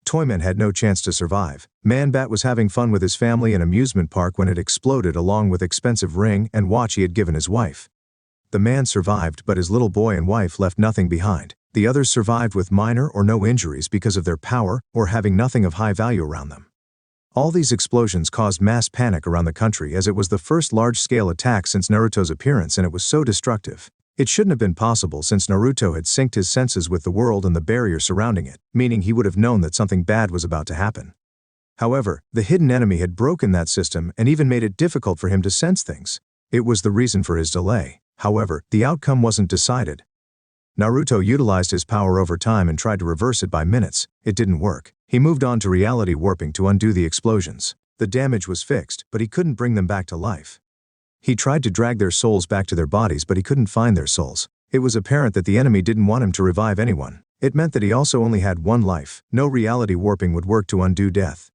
Toyman had no chance to survive. Man-Bat was having fun with his family in an amusement park when it exploded along with expensive ring and watch he had given his wife. The man survived, but his little boy and wife left nothing behind. The others survived with minor or no injuries because of their power or having nothing of high value around them. All these explosions caused mass panic around the country as it was the first large-scale attack since Naruto's appearance and it was so destructive. It shouldn't have been possible since Naruto had synced his senses with the world and the barrier surrounding it, meaning he would have known that something bad was about to happen. However, the hidden enemy had broken that system and even made it difficult for him to sense things. It was the reason for his delay. However, the outcome wasn't decided. Naruto utilized his power over time and tried to reverse it by minutes. It didn't work. He moved on to reality warping to undo the explosions. The damage was fixed, but he couldn't bring them back to life. He tried to drag their souls back to their bodies, but he couldn't find their souls. It was apparent that the enemy didn't want him to revive anyone. It meant that he also only had one life. No reality warping would work to undo death.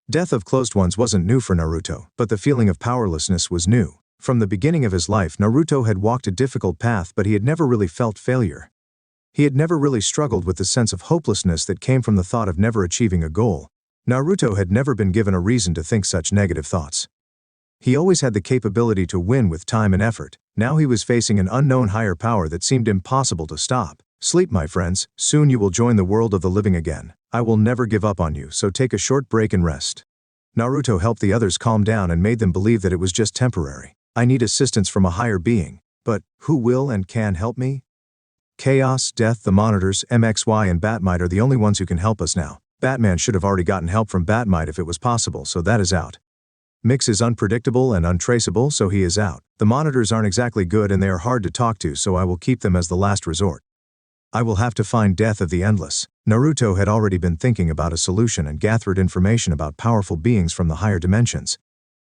Death of closed ones wasn't new for Naruto, but the feeling of powerlessness was new. From the beginning of his life, Naruto had walked a difficult path, but he had never really felt failure. He had never really struggled with the sense of hopelessness that came from the thought of never achieving a goal. Naruto had never been given a reason to think such negative thoughts. He always had the capability to win with time and effort. Now he was facing an unknown higher power that seemed impossible to stop. Sleep, my friends, soon you will join the world of the living again. I will never give up on you, so take a short break and rest. Naruto helped the others calm down and made them believe that it was just temporary. I need assistance from a higher being. But who will and can help me? Chaos, Death, the Monitors, MXY and Batmite are the only ones who can help us now. Batman should have already gotten help from Batmite if it was possible, so that is out. Mix is unpredictable and untraceable, so he is out. The Monitors aren't exactly good and they are hard to talk to, so I will keep them as the last resort. I will have to find Death of the Endless. Naruto had already been thinking about a solution and gathered information about powerful beings from the higher dimensions.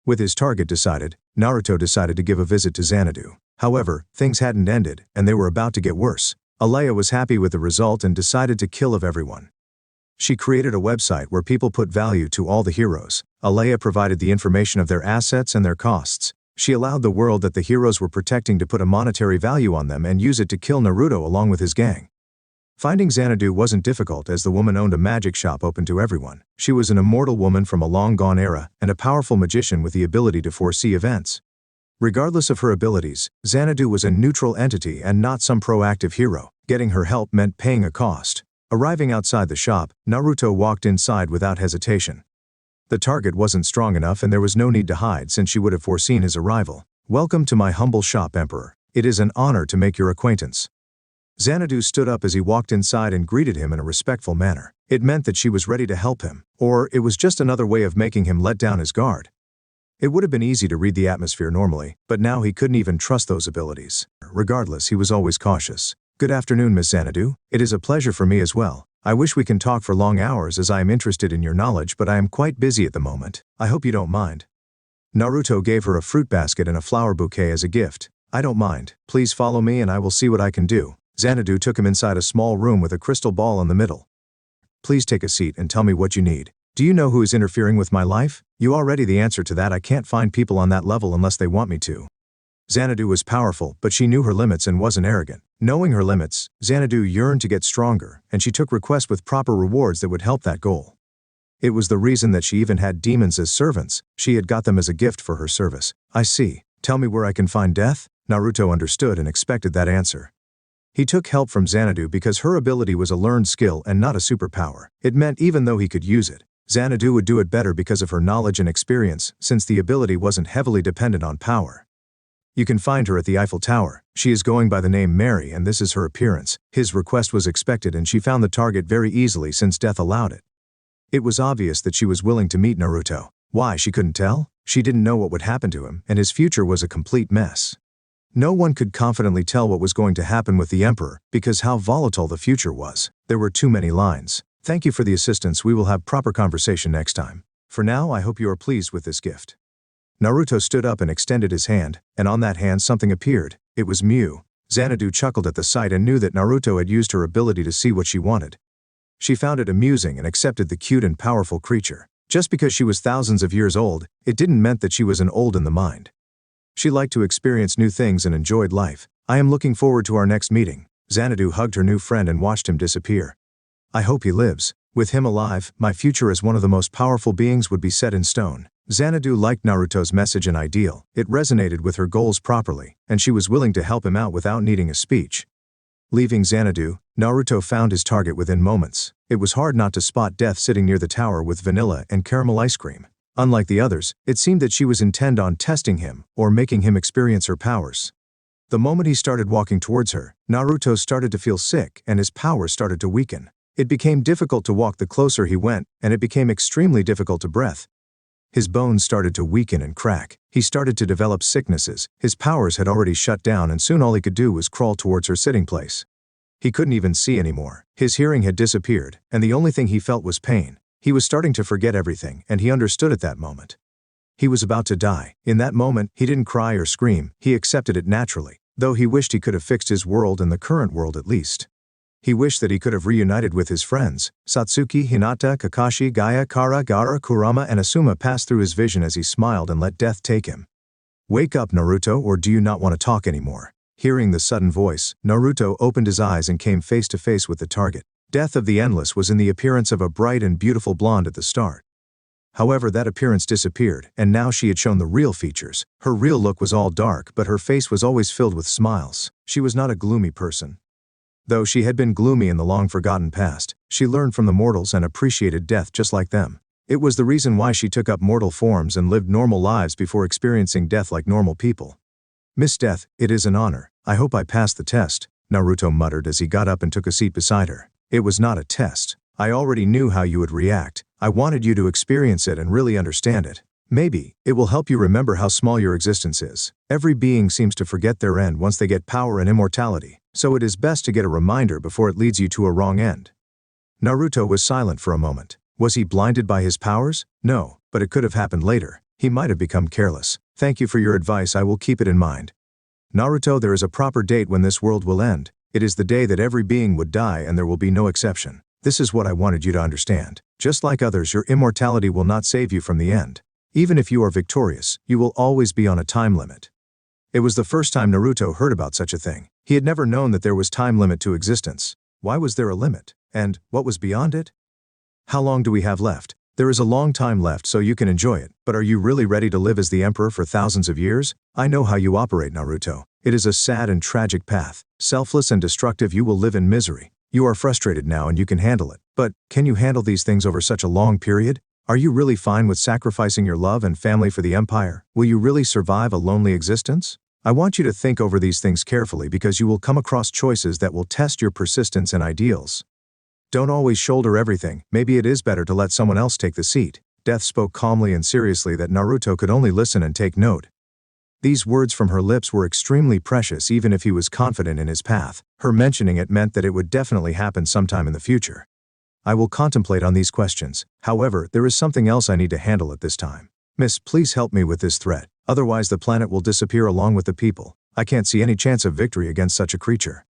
With his target decided, Naruto decided to give a visit to Xanadu. However, things hadn't ended, and they were about to get worse. Alea was happy with the result and decided to kill everyone. She created a website where people put value to all the heroes. Alea provided the information of their assets and their costs. She allowed the world that the heroes were protecting to put a monetary value on them and use it to kill Naruto along with his gang. Finding Xanadu wasn't difficult as the woman owned a magic shop open to everyone. She was an immortal woman from a long-gone era and a powerful magician with the ability to foresee events. Regardless of her abilities, Xanadu was a neutral entity and not some proactive hero. Getting her help meant paying a cost. Arriving outside the shop, Naruto walked inside without hesitation. The target wasn't strong enough and there was no need to hide since she would have foreseen his arrival. Welcome to my humble shop, Emperor. It is an honor to make your acquaintance. Xanadu stood up as he walked inside and greeted him in a respectful manner. It meant that she was ready to help him, or it was just another way of making him let down his guard. It would have been easy to read the atmosphere normally, but now he couldn't even trust those abilities. Regardless, he was always cautious. Good afternoon, Miss Xanadu. It is a pleasure for me as well. I wish we can talk for long hours as I am interested in your knowledge, but I am quite busy at the moment. I hope you don't mind. Naruto gave her a fruit basket and a flower bouquet as a gift. I don't mind. Please follow me and I will see what I can do. Xanadu took him inside a small room with a crystal ball in the middle. Please take a seat and tell me what you need. Do you know who is interfering with my life? You already the answer to that. I can't find people on that level unless they want me to. Xanadu was powerful, but she knew her limits and wasn't arrogant. Knowing her limits, Xanadu yearned to get stronger, and she took requests with proper rewards that would help that goal. It was the reason that she even had demons as servants. She had got them as a gift for her service. I see. Tell me where I can find death? Naruto understood and expected that answer. He took help from Xanadu because her ability was a learned skill and not a superpower. It meant even though he could use it, Xanadu would do it better because of her knowledge and experience, since the ability wasn't heavily dependent on power. You can find her at the Eiffel Tower. She is going by the name Mary and this is her appearance. His request was expected and she found the target very easily since death allowed it. It was obvious that she was willing to meet Naruto. Why, she couldn't tell? She didn't know what would happen to him, and his future was a complete mess. No one could confidently tell what was going to happen with the Emperor, because how volatile the future was. There were too many lines. Thank you for the assistance. We will have proper conversation next time. For now, I hope you are pleased with this gift. Naruto stood up and extended his hand, and on that hand something appeared. It was Mew. Xanadu chuckled at the sight and knew that Naruto had used her ability to see what she wanted. She found it amusing and accepted the cute and powerful creature. Just because she was thousands of years old, it didn't mean that she was an old in the mind. She liked to experience new things and enjoyed life. I am looking forward to our next meeting. Xanadu hugged her new friend and watched him disappear. I hope he lives. With him alive, my future as one of the most powerful beings would be set in stone. Xanadu liked Naruto's message and ideal. It resonated with her goals properly, and she was willing to help him out without needing a speech. Leaving Xanadu, Naruto found his target within moments. It was hard not to spot Death sitting near the tower with vanilla and caramel ice cream. Unlike the others, it seemed that she was intent on testing him or making him experience her powers. The moment he started walking towards her, Naruto started to feel sick and his powers started to weaken. It became difficult to walk the closer he went, and it became extremely difficult to breathe. His bones started to weaken and crack. He started to develop sicknesses. His powers had already shut down and soon all he could do was crawl towards her sitting place. He couldn't even see anymore. His hearing had disappeared, and the only thing he felt was pain. He was starting to forget everything, and he understood at that moment. He was about to die. In that moment, he didn't cry or scream. He accepted it naturally, though he wished he could have fixed his world and the current world at least. He wished that he could have reunited with his friends. Satsuki, Hinata, Kakashi, Gaia, Kara, Gaara, Kurama and Asuma passed through his vision as he smiled and let death take him. Wake up, Naruto, or do you not want to talk anymore? Hearing the sudden voice, Naruto opened his eyes and came face to face with the target. Death of the Endless was in the appearance of a bright and beautiful blonde at the start. However, that appearance disappeared, and now she had shown the real features. Her real look was all dark, but her face was always filled with smiles. She was not a gloomy person. Though she had been gloomy in the long-forgotten past, she learned from the mortals and appreciated death just like them. It was the reason why she took up mortal forms and lived normal lives before experiencing death like normal people. Miss Death, it is an honor. I hope I passed the test, Naruto muttered as he got up and took a seat beside her. It was not a test. I already knew how you would react. I wanted you to experience it and really understand it. Maybe, it will help you remember how small your existence is. Every being seems to forget their end once they get power and immortality, so it is best to get a reminder before it leads you to a wrong end. Naruto was silent for a moment. Was he blinded by his powers? No, but it could have happened later. He might have become careless. Thank you for your advice, I will keep it in mind. Naruto, there is a proper date when this world will end. It is the day that every being would die and there will be no exception. This is what I wanted you to understand. Just like others, your immortality will not save you from the end. Even if you are victorious, you will always be on a time limit. It was the first time Naruto heard about such a thing. He had never known that there was time limit to existence. Why was there a limit? And what was beyond it? How long do we have left? There is a long time left, so you can enjoy it. But are you really ready to live as the Emperor for thousands of years? I know how you operate, Naruto. It is a sad and tragic path. Selfless and destructive, you will live in misery. You are frustrated now and you can handle it. But, can you handle these things over such a long period? Are you really fine with sacrificing your love and family for the Empire? Will you really survive a lonely existence? I want you to think over these things carefully because you will come across choices that will test your persistence and ideals. Don't always shoulder everything. Maybe it is better to let someone else take the seat. Death spoke calmly and seriously that Naruto could only listen and take note. These words from her lips were extremely precious even if he was confident in his path. Her mentioning it meant that it would definitely happen sometime in the future. I will contemplate on these questions. However, there is something else I need to handle at this time. Miss, please help me with this threat. Otherwise the planet will disappear along with the people. I can't see any chance of victory against such a creature.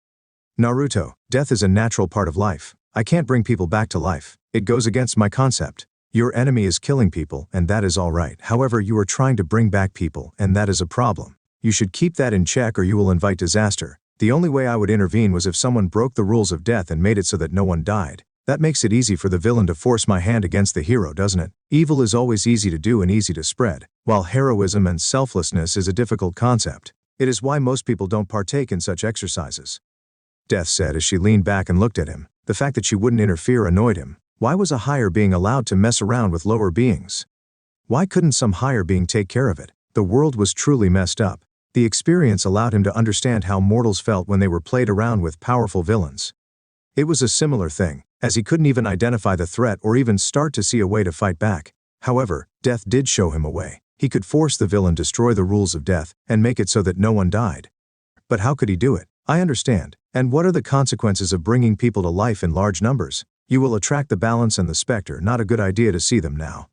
Naruto, death is a natural part of life. I can't bring people back to life. It goes against my concept. Your enemy is killing people, and that is all right. However, you are trying to bring back people, and that is a problem. You should keep that in check or you will invite disaster. The only way I would intervene was if someone broke the rules of death and made it so that no one died. That makes it easy for the villain to force my hand against the hero, doesn't it? Evil is always easy to do and easy to spread, while heroism and selflessness is a difficult concept. It is why most people don't partake in such exercises. Death said as she leaned back and looked at him. The fact that she wouldn't interfere annoyed him. Why was a higher being allowed to mess around with lower beings? Why couldn't some higher being take care of it? The world was truly messed up. The experience allowed him to understand how mortals felt when they were played around with powerful villains. It was a similar thing, as he couldn't even identify the threat or even start to see a way to fight back. However, death did show him a way. He could force the villain to destroy the rules of death and make it so that no one died. But how could he do it? I understand. And what are the consequences of bringing people to life in large numbers? You will attract the balance and the specter. Not a good idea to see them now.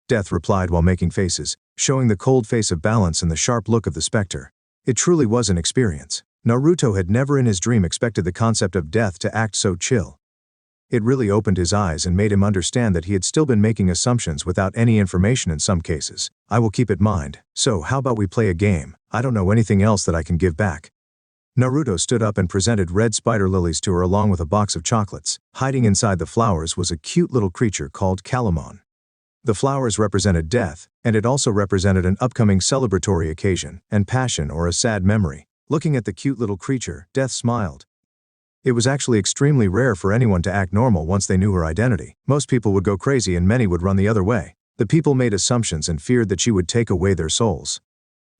Death replied while making faces, showing the cold face of balance and the sharp look of the specter. It truly was an experience. Naruto had never in his dream expected the concept of death to act so chill. It really opened his eyes and made him understand that he had still been making assumptions without any information in some cases. I will keep it in mind. So how about we play a game? I don't know anything else that I can give back. Naruto stood up and presented red spider lilies to her along with a box of chocolates. Hiding inside the flowers was a cute little creature called Calamon. The flowers represented death, and it also represented an upcoming celebratory occasion, and passion or a sad memory. Looking at the cute little creature, Death smiled. It was actually extremely rare for anyone to act normal once they knew her identity. Most people would go crazy and many would run the other way. The people made assumptions and feared that she would take away their souls.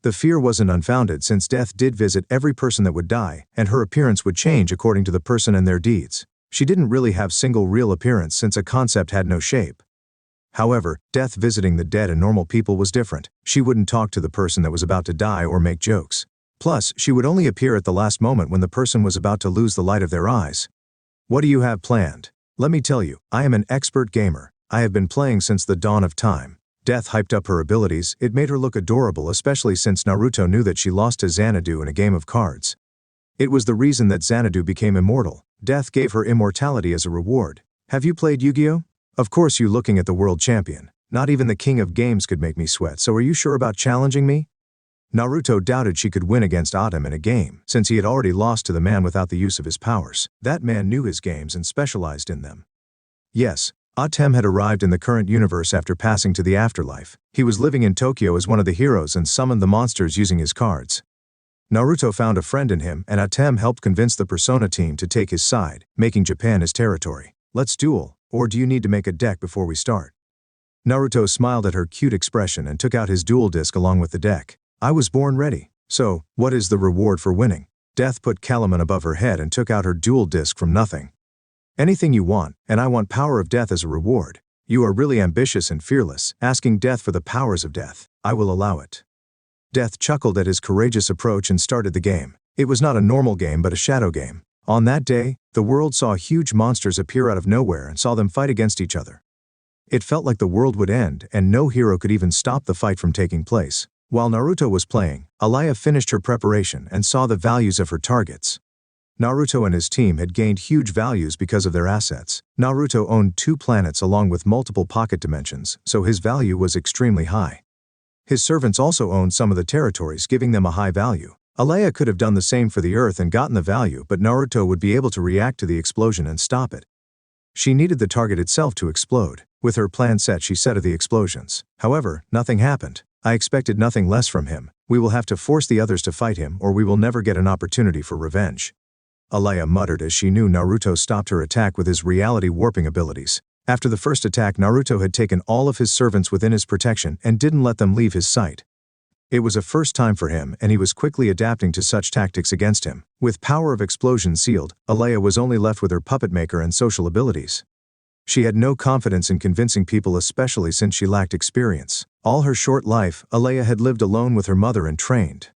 The fear wasn't unfounded since Death did visit every person that would die, and her appearance would change according to the person and their deeds. She didn't really have single real appearance since a concept had no shape. However, Death visiting the dead and normal people was different. She wouldn't talk to the person that was about to die or make jokes. Plus, she would only appear at the last moment when the person was about to lose the light of their eyes. What do you have planned? Let me tell you, I am an expert gamer. I have been playing since the dawn of time. Death hyped up her abilities. It made her look adorable, especially since Naruto knew that she lost to Xanadu in a game of cards. It was the reason that Xanadu became immortal. Death gave her immortality as a reward. Have you played Yu-Gi-Oh? Of course, you looking at the world champion. Not even the king of games could make me sweat, so are you sure about challenging me? Naruto doubted she could win against Atem in a game, since he had already lost to the man without the use of his powers. That man knew his games and specialized in them. Yes, Atem had arrived in the current universe after passing to the afterlife. He was living in Tokyo as one of the heroes and summoned the monsters using his cards. Naruto found a friend in him, and Atem helped convince the Persona team to take his side, making Japan his territory. Let's duel, or do you need to make a deck before we start? Naruto smiled at her cute expression and took out his duel disc along with the deck. I was born ready. So, what is the reward for winning? Death put Calamon above her head and took out her duel disc from nothing. Anything you want, and I want power of death as a reward. You are really ambitious and fearless, asking death for the powers of death. I will allow it. Death chuckled at his courageous approach and started the game. It was not a normal game but a shadow game. On that day, the world saw huge monsters appear out of nowhere and saw them fight against each other. It felt like the world would end and no hero could even stop the fight from taking place. While Naruto was playing, Alaya finished her preparation and saw the values of her targets. Naruto and his team had gained huge values because of their assets. Naruto owned 2 planets along with multiple pocket dimensions, so his value was extremely high. His servants also owned some of the territories, giving them a high value. Alaya could have done the same for the Earth and gotten the value, but Naruto would be able to react to the explosion and stop it. She needed the target itself to explode. With her plan set, she said of the explosions. However, nothing happened. I expected nothing less from him. We will have to force the others to fight him or we will never get an opportunity for revenge. Alaya muttered as she knew Naruto stopped her attack with his reality warping abilities. After the first attack, Naruto had taken all of his servants within his protection and didn't let them leave his sight. It was a first time for him and he was quickly adapting to such tactics against him. With power of explosion sealed, Alaya was only left with her puppet maker and social abilities. She had no confidence in convincing people, especially since she lacked experience. All her short life, Alaya had lived alone with her mother and trained.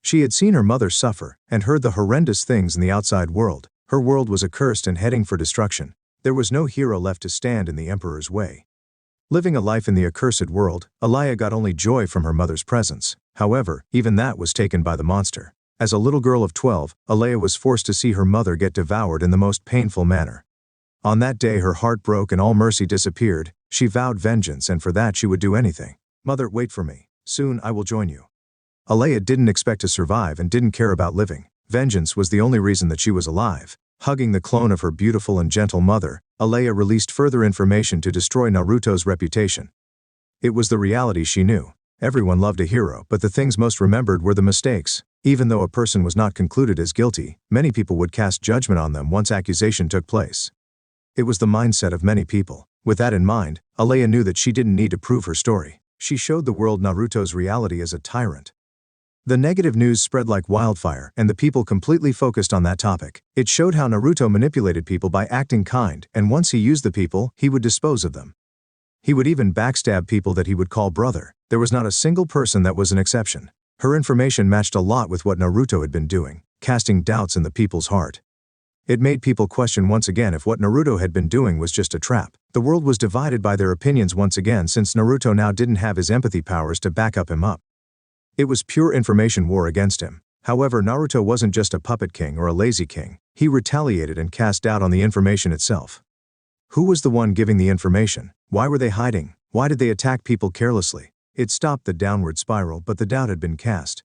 She had seen her mother suffer and heard the horrendous things in the outside world. Her world was accursed and heading for destruction. There was no hero left to stand in the Emperor's way. Living a life in the accursed world, Alaya got only joy from her mother's presence. However, even that was taken by the monster. As a little girl of 12, Alaya was forced to see her mother get devoured in the most painful manner. On that day her heart broke and all mercy disappeared. She vowed vengeance and for that she would do anything. Mother, wait for me. Soon I will join you. Alea didn't expect to survive and didn't care about living. Vengeance was the only reason that she was alive. Hugging the clone of her beautiful and gentle mother, Alea released further information to destroy Naruto's reputation. It was the reality she knew. Everyone loved a hero, but the things most remembered were the mistakes. Even though a person was not concluded as guilty, many people would cast judgment on them once accusation took place. It was the mindset of many people. With that in mind, Alea knew that she didn't need to prove her story. She showed the world Naruto's reality as a tyrant. The negative news spread like wildfire, and the people completely focused on that topic. It showed how Naruto manipulated people by acting kind, and once he used the people, he would dispose of them. He would even backstab people that he would call brother. There was not a single person that was an exception. Her information matched a lot with what Naruto had been doing, casting doubts in the people's heart. It made people question once again if what Naruto had been doing was just a trap. The world was divided by their opinions once again since Naruto now didn't have his empathy powers to back him up. It was pure information war against him. However, Naruto wasn't just a puppet king or a lazy king. He retaliated and cast doubt on the information itself. Who was the one giving the information? Why were they hiding? Why did they attack people carelessly? It stopped the downward spiral, but the doubt had been cast.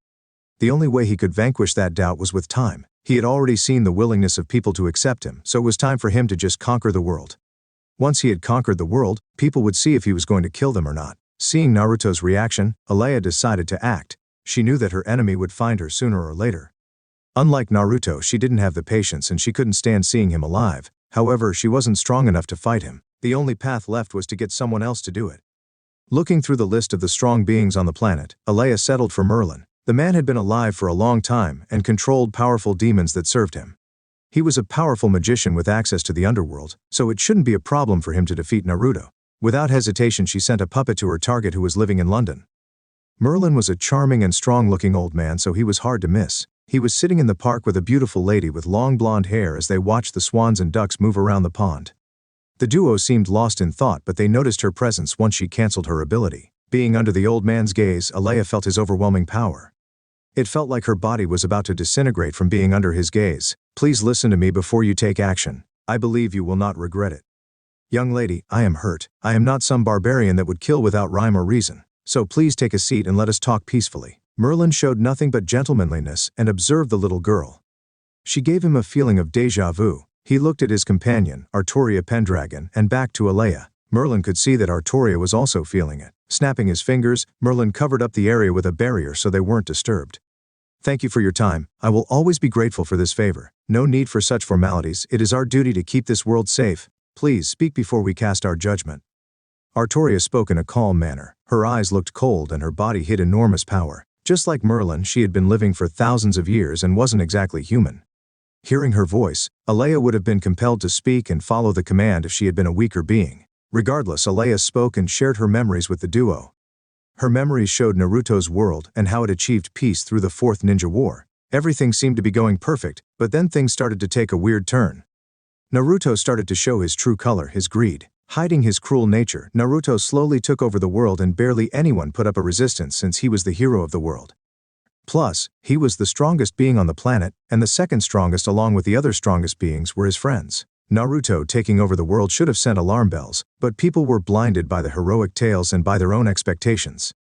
The only way he could vanquish that doubt was with time. He had already seen the willingness of people to accept him, so it was time for him to just conquer the world. Once he had conquered the world, people would see if he was going to kill them or not. Seeing Naruto's reaction, Alea decided to act. She knew that her enemy would find her sooner or later. Unlike Naruto, she didn't have the patience and she couldn't stand seeing him alive. However, she wasn't strong enough to fight him. The only path left was to get someone else to do it. Looking through the list of the strong beings on the planet, Alea settled for Merlin. The man had been alive for a long time and controlled powerful demons that served him. He was a powerful magician with access to the underworld, so it shouldn't be a problem for him to defeat Naruto. Without hesitation, she sent a puppet to her target who was living in London. Merlin was a charming and strong-looking old man, so he was hard to miss. He was sitting in the park with a beautiful lady with long blonde hair as they watched the swans and ducks move around the pond. The duo seemed lost in thought, but they noticed her presence once she canceled her ability. Being under the old man's gaze, Alea felt his overwhelming power. It felt like her body was about to disintegrate from being under his gaze. Please listen to me before you take action. I believe you will not regret it. Young lady, I am hurt. I am not some barbarian that would kill without rhyme or reason. So please take a seat and let us talk peacefully. Merlin showed nothing but gentlemanliness and observed the little girl. She gave him a feeling of déjà vu. He looked at his companion, Artoria Pendragon, and back to Alea. Merlin could see that Artoria was also feeling it. Snapping his fingers, Merlin covered up the area with a barrier so they weren't disturbed. Thank you for your time. I will always be grateful for this favor. No need for such formalities. It is our duty to keep this world safe. Please speak before we cast our judgment. Artoria spoke in a calm manner. Her eyes looked cold and her body hid enormous power. Just like Merlin, she had been living for thousands of years and wasn't exactly human. Hearing her voice, Alea would have been compelled to speak and follow the command if she had been a weaker being. Regardless, Alea spoke and shared her memories with the duo. Her memories showed Naruto's world and how it achieved peace through the Fourth Ninja War. Everything seemed to be going perfect, but then things started to take a weird turn. Naruto started to show his true color, his greed. Hiding his cruel nature, Naruto slowly took over the world and barely anyone put up a resistance since he was the hero of the world. Plus, he was the strongest being on the planet, and the second strongest along with the other strongest beings were his friends. Naruto taking over the world should have sent alarm bells, but people were blinded by the heroic tales and by their own expectations.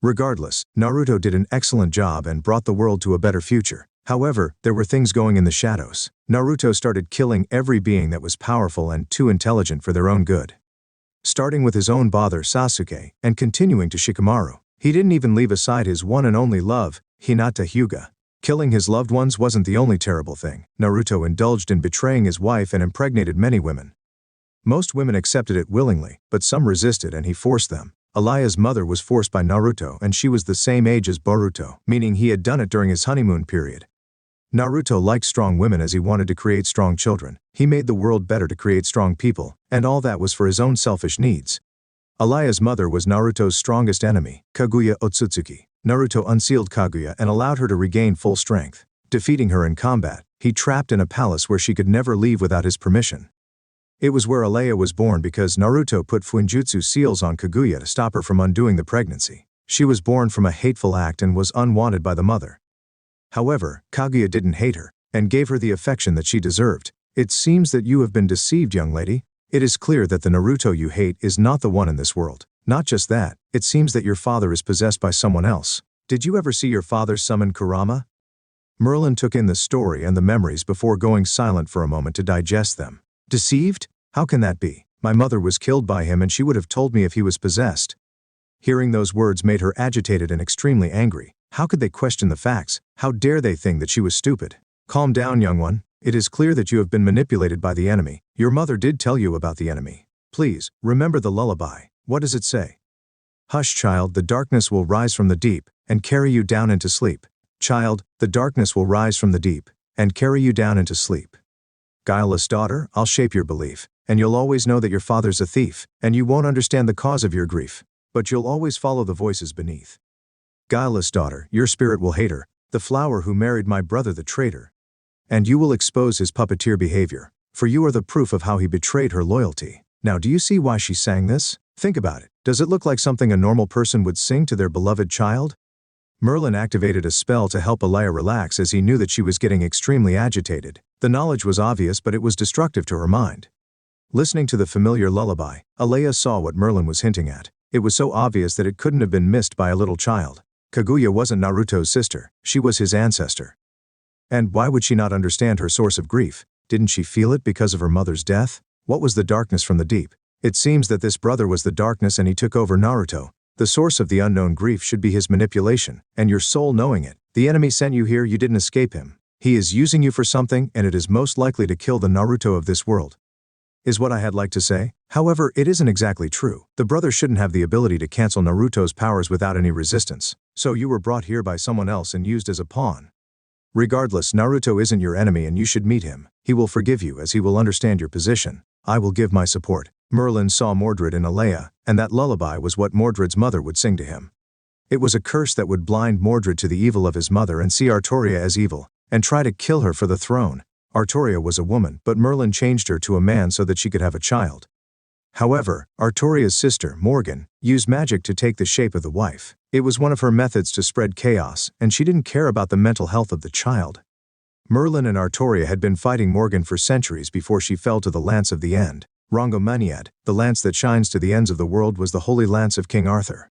Regardless, Naruto did an excellent job and brought the world to a better future. However, there were things going in the shadows. Naruto started killing every being that was powerful and too intelligent for their own good. Starting with his own father Sasuke, and continuing to Shikamaru. He didn't even leave aside his one and only love, Hinata Hyuga. Killing his loved ones wasn't the only terrible thing. Naruto indulged in betraying his wife and impregnated many women. Most women accepted it willingly, but some resisted and he forced them. Alea's mother was forced by Naruto and she was the same age as Boruto, meaning he had done it during his honeymoon period. Naruto liked strong women as he wanted to create strong children. He made the world better to create strong people, and all that was for his own selfish needs. Alea's mother was Naruto's strongest enemy, Kaguya Otsutsuki. Naruto unsealed Kaguya and allowed her to regain full strength. Defeating her in combat, he trapped in a palace where she could never leave without his permission. It was where Alea was born because Naruto put Fuinjutsu seals on Kaguya to stop her from undoing the pregnancy. She was born from a hateful act and was unwanted by the mother. However, Kaguya didn't hate her, and gave her the affection that she deserved. It seems that you have been deceived, young lady. It is clear that the Naruto you hate is not the one in this world. Not just that, it seems that your father is possessed by someone else. Did you ever see your father summon Kurama? Merlin took in the story and the memories before going silent for a moment to digest them. Deceived? How can that be? My mother was killed by him and she would have told me if he was possessed. Hearing those words made her agitated and extremely angry. How could they question the facts? How dare they think that she was stupid? Calm down, young one. It is clear that you have been manipulated by the enemy. Your mother did tell you about the enemy. Please, remember the lullaby. What does it say? Hush, child, the darkness will rise from the deep and carry you down into sleep. Child, the darkness will rise from the deep and carry you down into sleep. Guileless daughter, I'll shape your belief, and you'll always know that your father's a thief, and you won't understand the cause of your grief, but you'll always follow the voices beneath. Guileless daughter, your spirit will hate her, the flower who married my brother the traitor. And you will expose his puppeteer behavior, for you are the proof of how he betrayed her loyalty. Now do you see why she sang this? Think about it. Does it look like something a normal person would sing to their beloved child? Merlin activated a spell to help Alea relax as he knew that she was getting extremely agitated. The knowledge was obvious, but it was destructive to her mind. Listening to the familiar lullaby, Alea saw what Merlin was hinting at. It was so obvious that it couldn't have been missed by a little child. Kaguya wasn't Naruto's sister, she was his ancestor. And why would she not understand her source of grief? Didn't she feel it because of her mother's death? What was the darkness from the deep? It seems that this brother was the darkness and he took over Naruto. The source of the unknown grief should be his manipulation, and your soul knowing it. The enemy sent you here, you didn't escape him. He is using you for something, and it is most likely to kill the Naruto of this world. Is what I had like to say. However, it isn't exactly true. The brother shouldn't have the ability to cancel Naruto's powers without any resistance. So you were brought here by someone else and used as a pawn. Regardless, Naruto isn't your enemy and you should meet him. He will forgive you as he will understand your position. I will give my support. Merlin saw Mordred in Alea, and that lullaby was what Mordred's mother would sing to him. It was a curse that would blind Mordred to the evil of his mother and see Artoria as evil, and try to kill her for the throne. Artoria was a woman, but Merlin changed her to a man so that she could have a child. However, Artoria's sister, Morgan, used magic to take the shape of the wife. It was one of her methods to spread chaos, and she didn't care about the mental health of the child. Merlin and Artoria had been fighting Morgan for centuries before she fell to the lance of the end. Rangomaniad, the lance that shines to the ends of the world, was the holy lance of King Arthur.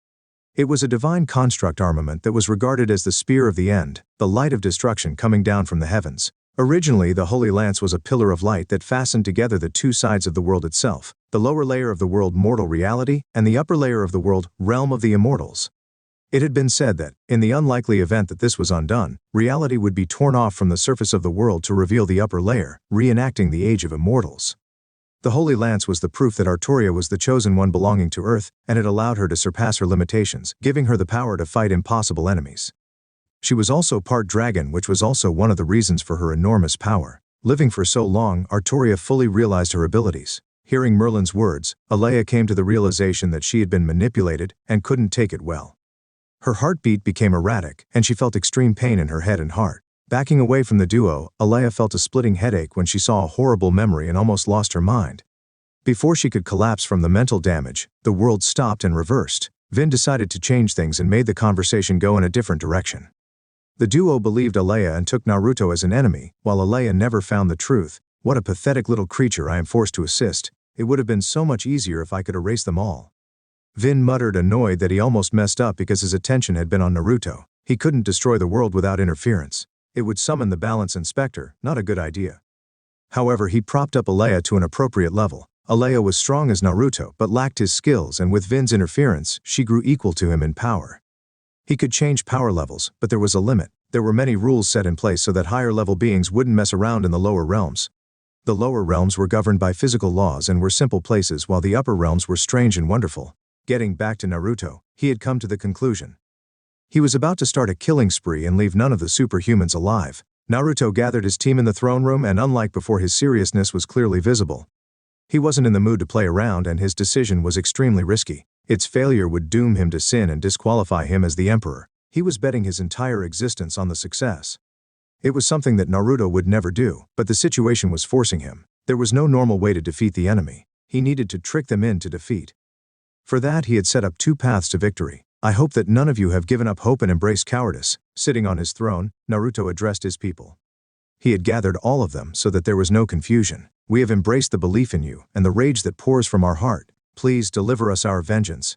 It was a divine construct armament that was regarded as the spear of the end, the light of destruction coming down from the heavens. Originally, the holy lance was a pillar of light that fastened together the two sides of the world itself, the lower layer of the world, mortal reality, and the upper layer of the world, realm of the immortals. It had been said that, in the unlikely event that this was undone, reality would be torn off from the surface of the world to reveal the upper layer, reenacting the age of immortals. The Holy Lance was the proof that Artoria was the chosen one belonging to Earth, and it allowed her to surpass her limitations, giving her the power to fight impossible enemies. She was also part dragon, which was also one of the reasons for her enormous power. Living for so long, Artoria fully realized her abilities. Hearing Merlin's words, Alea came to the realization that she had been manipulated and couldn't take it well. Her heartbeat became erratic, and she felt extreme pain in her head and heart. Backing away from the duo, Alea felt a splitting headache when she saw a horrible memory and almost lost her mind. Before she could collapse from the mental damage, the world stopped and reversed. Vin decided to change things and made the conversation go in a different direction. The duo believed Alea and took Naruto as an enemy, while Alea never found the truth. What a pathetic little creature I am forced to assist. It would have been so much easier if I could erase them all. Vin muttered, annoyed that he almost messed up because his attention had been on Naruto. He couldn't destroy the world without interference. It would summon the balance inspector, not a good idea. However, he propped up Alea to an appropriate level. Alea was strong as Naruto but lacked his skills, and with Vin's interference, she grew equal to him in power. He could change power levels, but there was a limit. There were many rules set in place so that higher-level beings wouldn't mess around in the lower realms. The lower realms were governed by physical laws and were simple places, while the upper realms were strange and wonderful. Getting back to Naruto, he had come to the conclusion. He was about to start a killing spree and leave none of the superhumans alive. Naruto gathered his team in the throne room, and unlike before, his seriousness was clearly visible. He wasn't in the mood to play around, and his decision was extremely risky. Its failure would doom him to sin and disqualify him as the emperor. He was betting his entire existence on the success. It was something that Naruto would never do, but the situation was forcing him. There was no normal way to defeat the enemy. He needed to trick them into defeat. For that, he had set up two paths to victory. I hope that none of you have given up hope and embraced cowardice. Sitting on his throne, Naruto addressed his people. He had gathered all of them so that there was no confusion. We have embraced the belief in you and the rage that pours from our heart. Please deliver us our vengeance.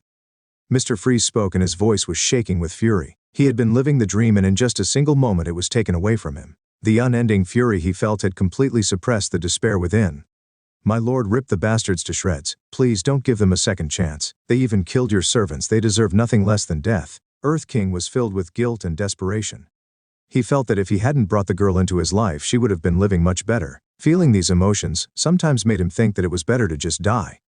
Mr. Freeze spoke, and his voice was shaking with fury. He had been living the dream and in just a single moment it was taken away from him. The unending fury he felt had completely suppressed the despair within. My lord, rip the bastards to shreds. Please don't give them a second chance. They even killed your servants. They deserve nothing less than death. Earth King was filled with guilt and desperation. He felt that if he hadn't brought the girl into his life, she would have been living much better. Feeling these emotions sometimes made him think that it was better to just die.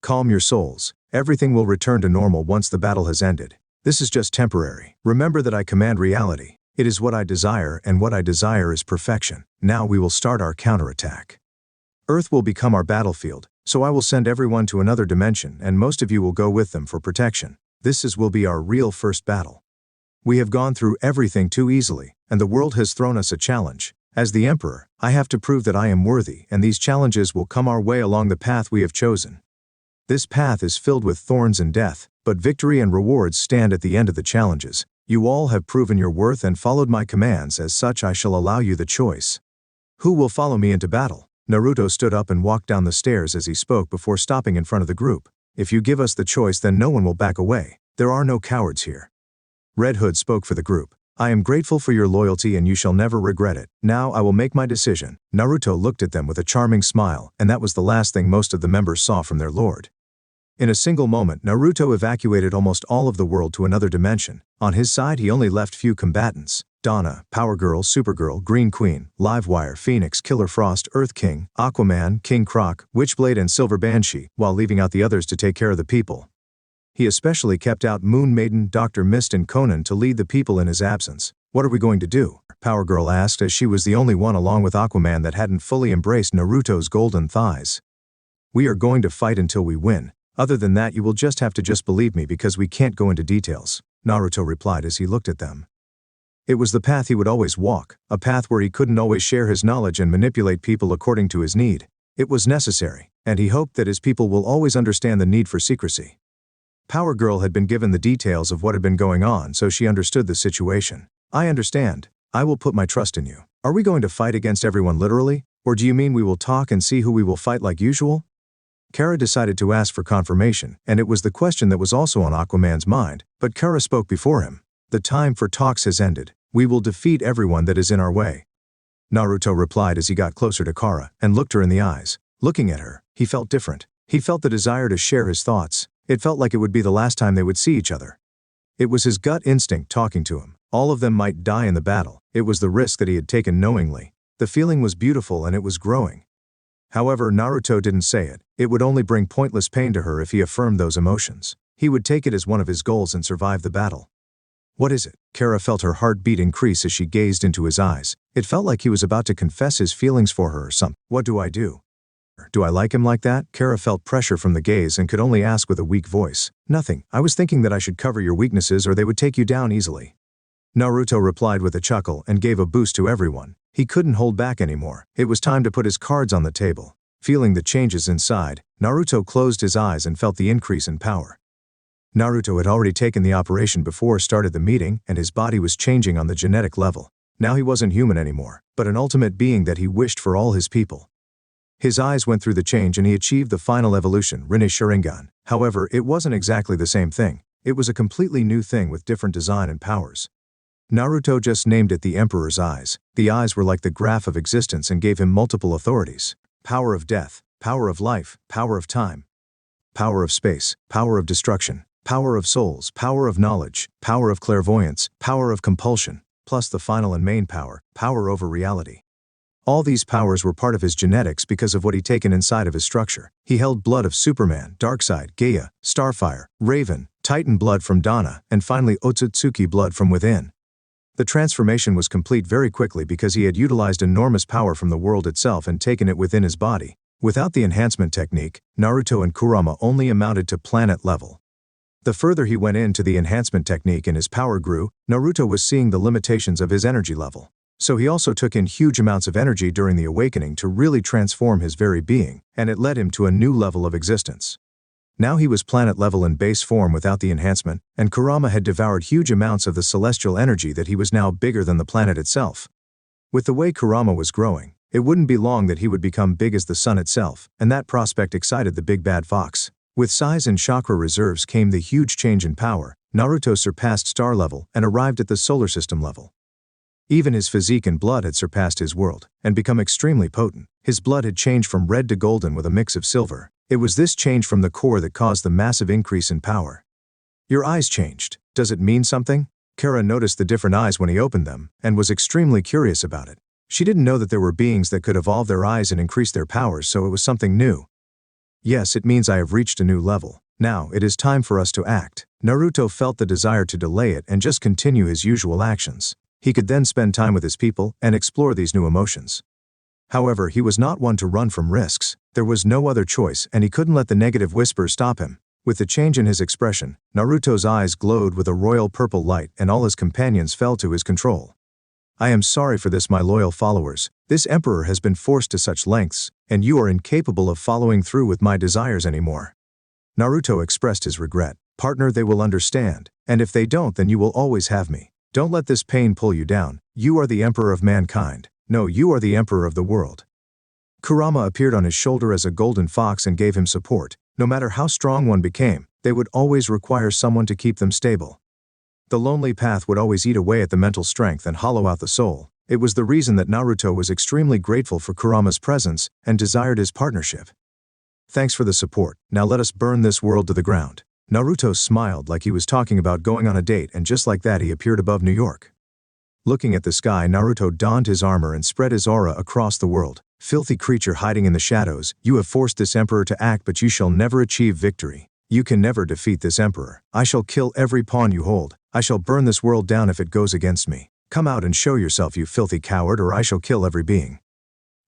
Calm your souls. Everything will return to normal once the battle has ended. This is just temporary. Remember that I command reality. It is what I desire, and what I desire is perfection. Now we will start our counterattack. Earth will become our battlefield, so I will send everyone to another dimension, and most of you will go with them for protection. Will be our real first battle. We have gone through everything too easily, and the world has thrown us a challenge. As the Emperor, I have to prove that I am worthy, and these challenges will come our way along the path we have chosen. This path is filled with thorns and death, but victory and rewards stand at the end of the challenges. You all have proven your worth and followed my commands. As such, I shall allow you the choice. Who will follow me into battle? Naruto stood up and walked down the stairs as he spoke before stopping in front of the group. If you give us the choice, then no one will back away. There are no cowards here. Red Hood spoke for the group. I am grateful for your loyalty and you shall never regret it. Now I will make my decision. Naruto looked at them with a charming smile, and that was the last thing most of the members saw from their lord. In a single moment, Naruto evacuated almost all of the world to another dimension. On his side, he only left few combatants. Donna, Power Girl, Supergirl, Green Queen, Livewire, Phoenix, Killer Frost, Earth King, Aquaman, King Croc, Witchblade and Silver Banshee, while leaving out the others to take care of the people. He especially kept out Moon Maiden, Dr. Mist and Conan to lead the people in his absence. What are we going to do? Power Girl asked, as she was the only one along with Aquaman that hadn't fully embraced Naruto's golden thighs. We are going to fight until we win. Other than that, you will just have to believe me because we can't go into details, Naruto replied as he looked at them. It was the path he would always walk, a path where he couldn't always share his knowledge and manipulate people according to his need. It was necessary, and he hoped that his people will always understand the need for secrecy. Power Girl had been given the details of what had been going on, so she understood the situation. I understand. I will put my trust in you. Are we going to fight against everyone literally, or do you mean we will talk and see who we will fight like usual? Kara decided to ask for confirmation, and it was the question that was also on Aquaman's mind, but Kara spoke before him. The time for talks has ended. We will defeat everyone that is in our way. Naruto replied as he got closer to Kara and looked her in the eyes. Looking at her, he felt different. He felt the desire to share his thoughts. It felt like it would be the last time they would see each other. It was his gut instinct talking to him. All of them might die in the battle. It was the risk that he had taken knowingly. The feeling was beautiful and it was growing. However, Naruto didn't say it. It would only bring pointless pain to her if he affirmed those emotions. He would take it as one of his goals and survive the battle. What is it? Kara felt her heartbeat increase as she gazed into his eyes. It felt like he was about to confess his feelings for her or something. What do I do? Do I like him like that? Kara felt pressure from the gaze and could only ask with a weak voice. Nothing. I was thinking that I should cover your weaknesses or they would take you down easily. Naruto replied with a chuckle and gave a boost to everyone. He couldn't hold back anymore. It was time to put his cards on the table. Feeling the changes inside, Naruto closed his eyes and felt the increase in power. Naruto had already taken the operation before started the meeting, and his body was changing on the genetic level. Now he wasn't human anymore, but an ultimate being that he wished for all his people. His eyes went through the change and he achieved the final evolution, Rinne Sharingan. However, it wasn't exactly the same thing. It was a completely new thing with different design and powers. Naruto just named it the Emperor's Eyes. The eyes were like the graph of existence and gave him multiple authorities. Power of death, power of life, power of time, power of space, power of destruction, power of souls, power of knowledge, power of clairvoyance, power of compulsion, plus the final and main power, power over reality. All these powers were part of his genetics because of what he'd taken inside of his structure. He held blood of Superman, Darkseid, Gaia, Starfire, Raven, Titan blood from Donna, and finally Otsutsuki blood from within. The transformation was complete very quickly because he had utilized enormous power from the world itself and taken it within his body. Without the enhancement technique, Naruto and Kurama only amounted to planet level. The further he went into the enhancement technique and his power grew, Naruto was seeing the limitations of his energy level. So he also took in huge amounts of energy during the awakening to really transform his very being, and it led him to a new level of existence. Now he was planet level in base form without the enhancement, and Kurama had devoured huge amounts of the celestial energy that he was now bigger than the planet itself. With the way Kurama was growing, it wouldn't be long that he would become big as the sun itself, and that prospect excited the big bad fox. With size and chakra reserves came the huge change in power. Naruto surpassed star level and arrived at the solar system level. Even his physique and blood had surpassed his world and become extremely potent. His blood had changed from red to golden with a mix of silver. It was this change from the core that caused the massive increase in power. Your eyes changed. Does it mean something? Kara noticed the different eyes when he opened them and was extremely curious about it. She didn't know that there were beings that could evolve their eyes and increase their powers, so it was something new. Yes, it means I have reached a new level. Now, it is time for us to act. Naruto felt the desire to delay it and just continue his usual actions. He could then spend time with his people and explore these new emotions. However, he was not one to run from risks. There was no other choice, and he couldn't let the negative whispers stop him. With the change in his expression, Naruto's eyes glowed with a royal purple light and all his companions fell to his control. I am sorry for this, my loyal followers. This emperor has been forced to such lengths, and you are incapable of following through with my desires anymore. Naruto expressed his regret. Partner, they will understand, and if they don't, then you will always have me. Don't let this pain pull you down. You are the emperor of mankind. No, you are the emperor of the world. Kurama appeared on his shoulder as a golden fox and gave him support. No matter how strong one became, they would always require someone to keep them stable. The lonely path would always eat away at the mental strength and hollow out the soul. It was the reason that Naruto was extremely grateful for Kurama's presence and desired his partnership. Thanks for the support. Now let us burn this world to the ground. Naruto smiled like he was talking about going on a date, and just like that he appeared above New York. Looking at the sky, Naruto donned his armor and spread his aura across the world. Filthy creature hiding in the shadows, you have forced this emperor to act, but you shall never achieve victory. You can never defeat this emperor. I shall kill every pawn you hold. I shall burn this world down if it goes against me. Come out and show yourself, you filthy coward, or I shall kill every being.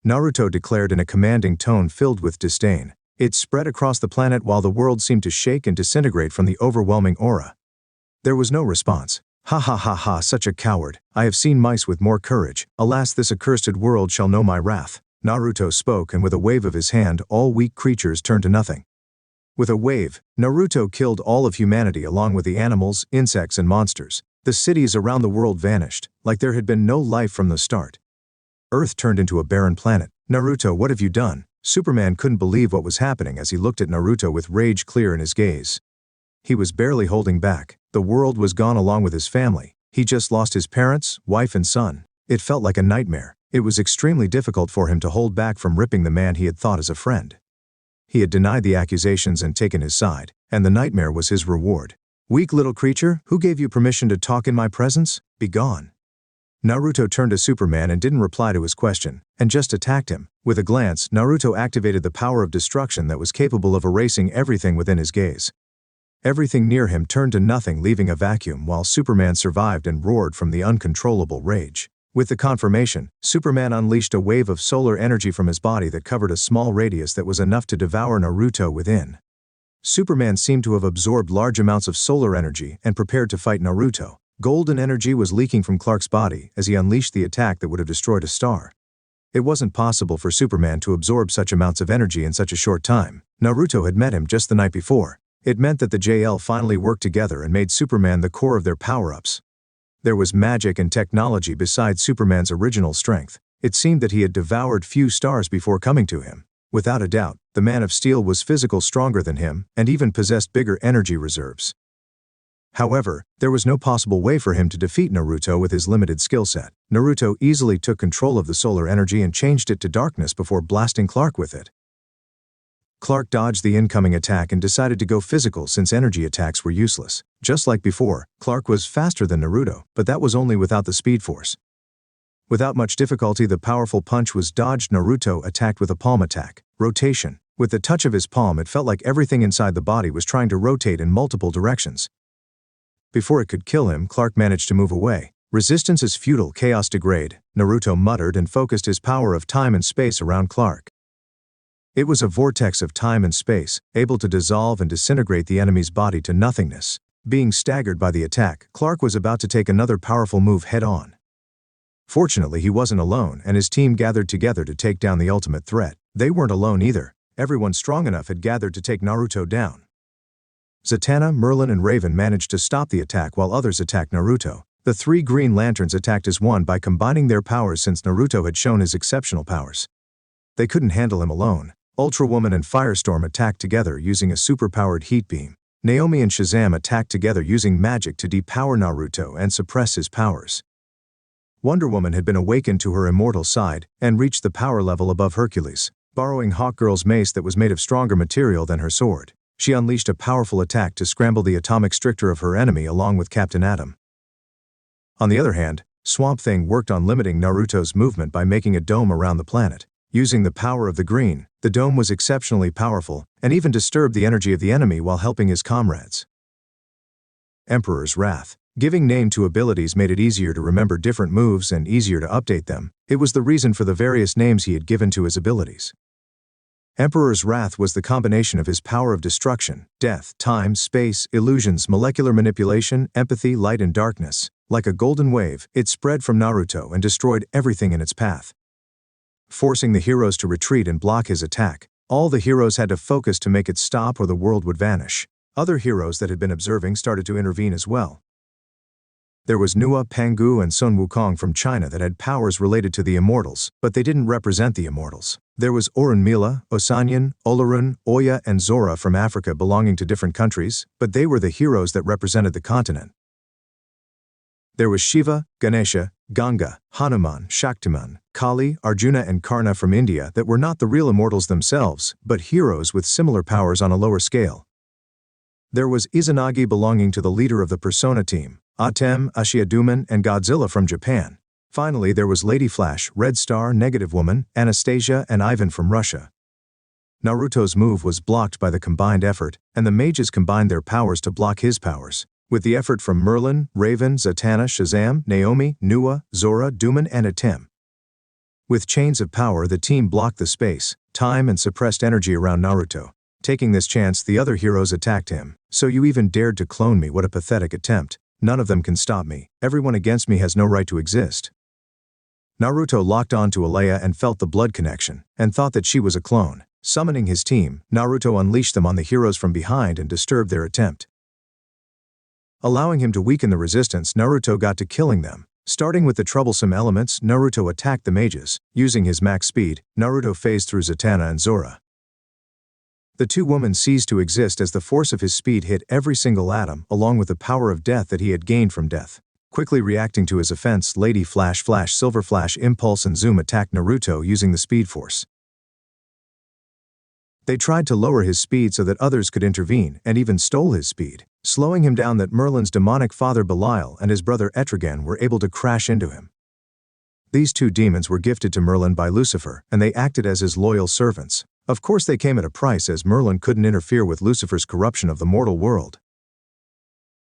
Naruto declared in a commanding tone filled with disdain. It spread across the planet while the world seemed to shake and disintegrate from the overwhelming aura. There was no response. Ha ha ha ha, such a coward. I have seen mice with more courage. Alas, this accursed world shall know my wrath. Naruto spoke, and with a wave of his hand, all weak creatures turned to nothing. With a wave, Naruto killed all of humanity along with the animals, insects, and monsters. The cities around the world vanished, like there had been no life from the start. Earth turned into a barren planet. Naruto, what have you done? Superman couldn't believe what was happening as he looked at Naruto with rage clear in his gaze. He was barely holding back. The world was gone along with his family. He just lost his parents, wife, and son. It felt like a nightmare. It was extremely difficult for him to hold back from ripping the man he had thought as a friend. He had denied the accusations and taken his side, and the nightmare was his reward. Weak little creature, who gave you permission to talk in my presence? Be gone. Naruto turned to Superman and didn't reply to his question, and just attacked him. With a glance, Naruto activated the power of destruction that was capable of erasing everything within his gaze. Everything near him turned to nothing, leaving a vacuum, while Superman survived and roared from the uncontrollable rage. With the confirmation, Superman unleashed a wave of solar energy from his body that covered a small radius that was enough to devour Naruto within. Superman seemed to have absorbed large amounts of solar energy and prepared to fight Naruto. Golden energy was leaking from Clark's body as he unleashed the attack that would have destroyed a star. It wasn't possible for Superman to absorb such amounts of energy in such a short time. Naruto had met him just the night before. It meant that the JL finally worked together and made Superman the core of their power-ups. There was magic and technology besides Superman's original strength. It seemed that he had devoured few stars before coming to him. Without a doubt, the Man of Steel was physically stronger than him and even possessed bigger energy reserves. However, there was no possible way for him to defeat Naruto with his limited skill set. Naruto easily took control of the solar energy and changed it to darkness before blasting Clark with it. Clark dodged the incoming attack and decided to go physical since energy attacks were useless. Just like before, Clark was faster than Naruto, but that was only without the speed force. Without much difficulty, the powerful punch was dodged. Naruto attacked with a palm attack. Rotation. With the touch of his palm, it felt like everything inside the body was trying to rotate in multiple directions. Before it could kill him, Clark managed to move away. Resistance is futile, chaos degrade, Naruto muttered and focused his power of time and space around Clark. It was a vortex of time and space, able to dissolve and disintegrate the enemy's body to nothingness. Being staggered by the attack, Clark was about to take another powerful move head-on. Fortunately, he wasn't alone, and his team gathered together to take down the ultimate threat. They weren't alone either. Everyone strong enough had gathered to take Naruto down. Zatanna, Merlin, and Raven managed to stop the attack while others attacked Naruto. The three Green Lanterns attacked as one by combining their powers since Naruto had shown his exceptional powers. They couldn't handle him alone. Ultra Woman and Firestorm attacked together using a superpowered heat beam. Naomi and Shazam attacked together using magic to depower Naruto and suppress his powers. Wonder Woman had been awakened to her immortal side and reached the power level above Hercules. Borrowing Hawkgirl's mace that was made of stronger material than her sword, she unleashed a powerful attack to scramble the atomic stricture of her enemy along with Captain Atom. On the other hand, Swamp Thing worked on limiting Naruto's movement by making a dome around the planet. Using the power of the green, the dome was exceptionally powerful and even disturbed the energy of the enemy while helping his comrades. Emperor's Wrath. Giving name to abilities made it easier to remember different moves and easier to update them. It was the reason for the various names he had given to his abilities. Emperor's Wrath was the combination of his power of destruction, death, time, space, illusions, molecular manipulation, empathy, light and darkness. Like a golden wave, it spread from Naruto and destroyed everything in its path. Forcing the heroes to retreat and block his attack, all the heroes had to focus to make it stop or the world would vanish. Other heroes that had been observing started to intervene as well. There was Nua, Pangu and Sun Wukong from China that had powers related to the Immortals, but they didn't represent the Immortals. There was Orunmila, Osanyan, Olorun, Oya and Zora from Africa belonging to different countries, but they were the heroes that represented the continent. There was Shiva, Ganesha, Ganga, Hanuman, Shaktiman, Kali, Arjuna and Karna from India that were not the real Immortals themselves, but heroes with similar powers on a lower scale. There was Izanagi belonging to the leader of the Persona team, Atem, Ashiaduman and Godzilla from Japan. Finally there was Lady Flash, Red Star, Negative Woman, Anastasia and Ivan from Russia. Naruto's move was blocked by the combined effort, and the mages combined their powers to block his powers. With the effort from Merlin, Raven, Zatanna, Shazam, Naomi, Nua, Zora, Duman and Atem. With chains of power the team blocked the space, time and suppressed energy around Naruto. Taking this chance the other heroes attacked him. So you even dared to clone me, what a pathetic attempt. None of them can stop me. Everyone against me has no right to exist. Naruto locked on to Alea and felt the blood connection, and thought that she was a clone. Summoning his team, Naruto unleashed them on the heroes from behind and disturbed their attempt. Allowing him to weaken the resistance, Naruto got to killing them. Starting with the troublesome elements, Naruto attacked the mages. Using his max speed, Naruto phased through Zatanna and Zora. The two women ceased to exist as the force of his speed hit every single atom, along with the power of death that he had gained from death. Quickly reacting to his offense, Lady Flash, Silver Flash, Impulse and Zoom attacked Naruto using the Speed Force. They tried to lower his speed so that others could intervene, and even stole his speed, slowing him down that Merlin's demonic father Belial and his brother Etrigan were able to crash into him. These two demons were gifted to Merlin by Lucifer, and they acted as his loyal servants. Of course they came at a price as Merlin couldn't interfere with Lucifer's corruption of the mortal world.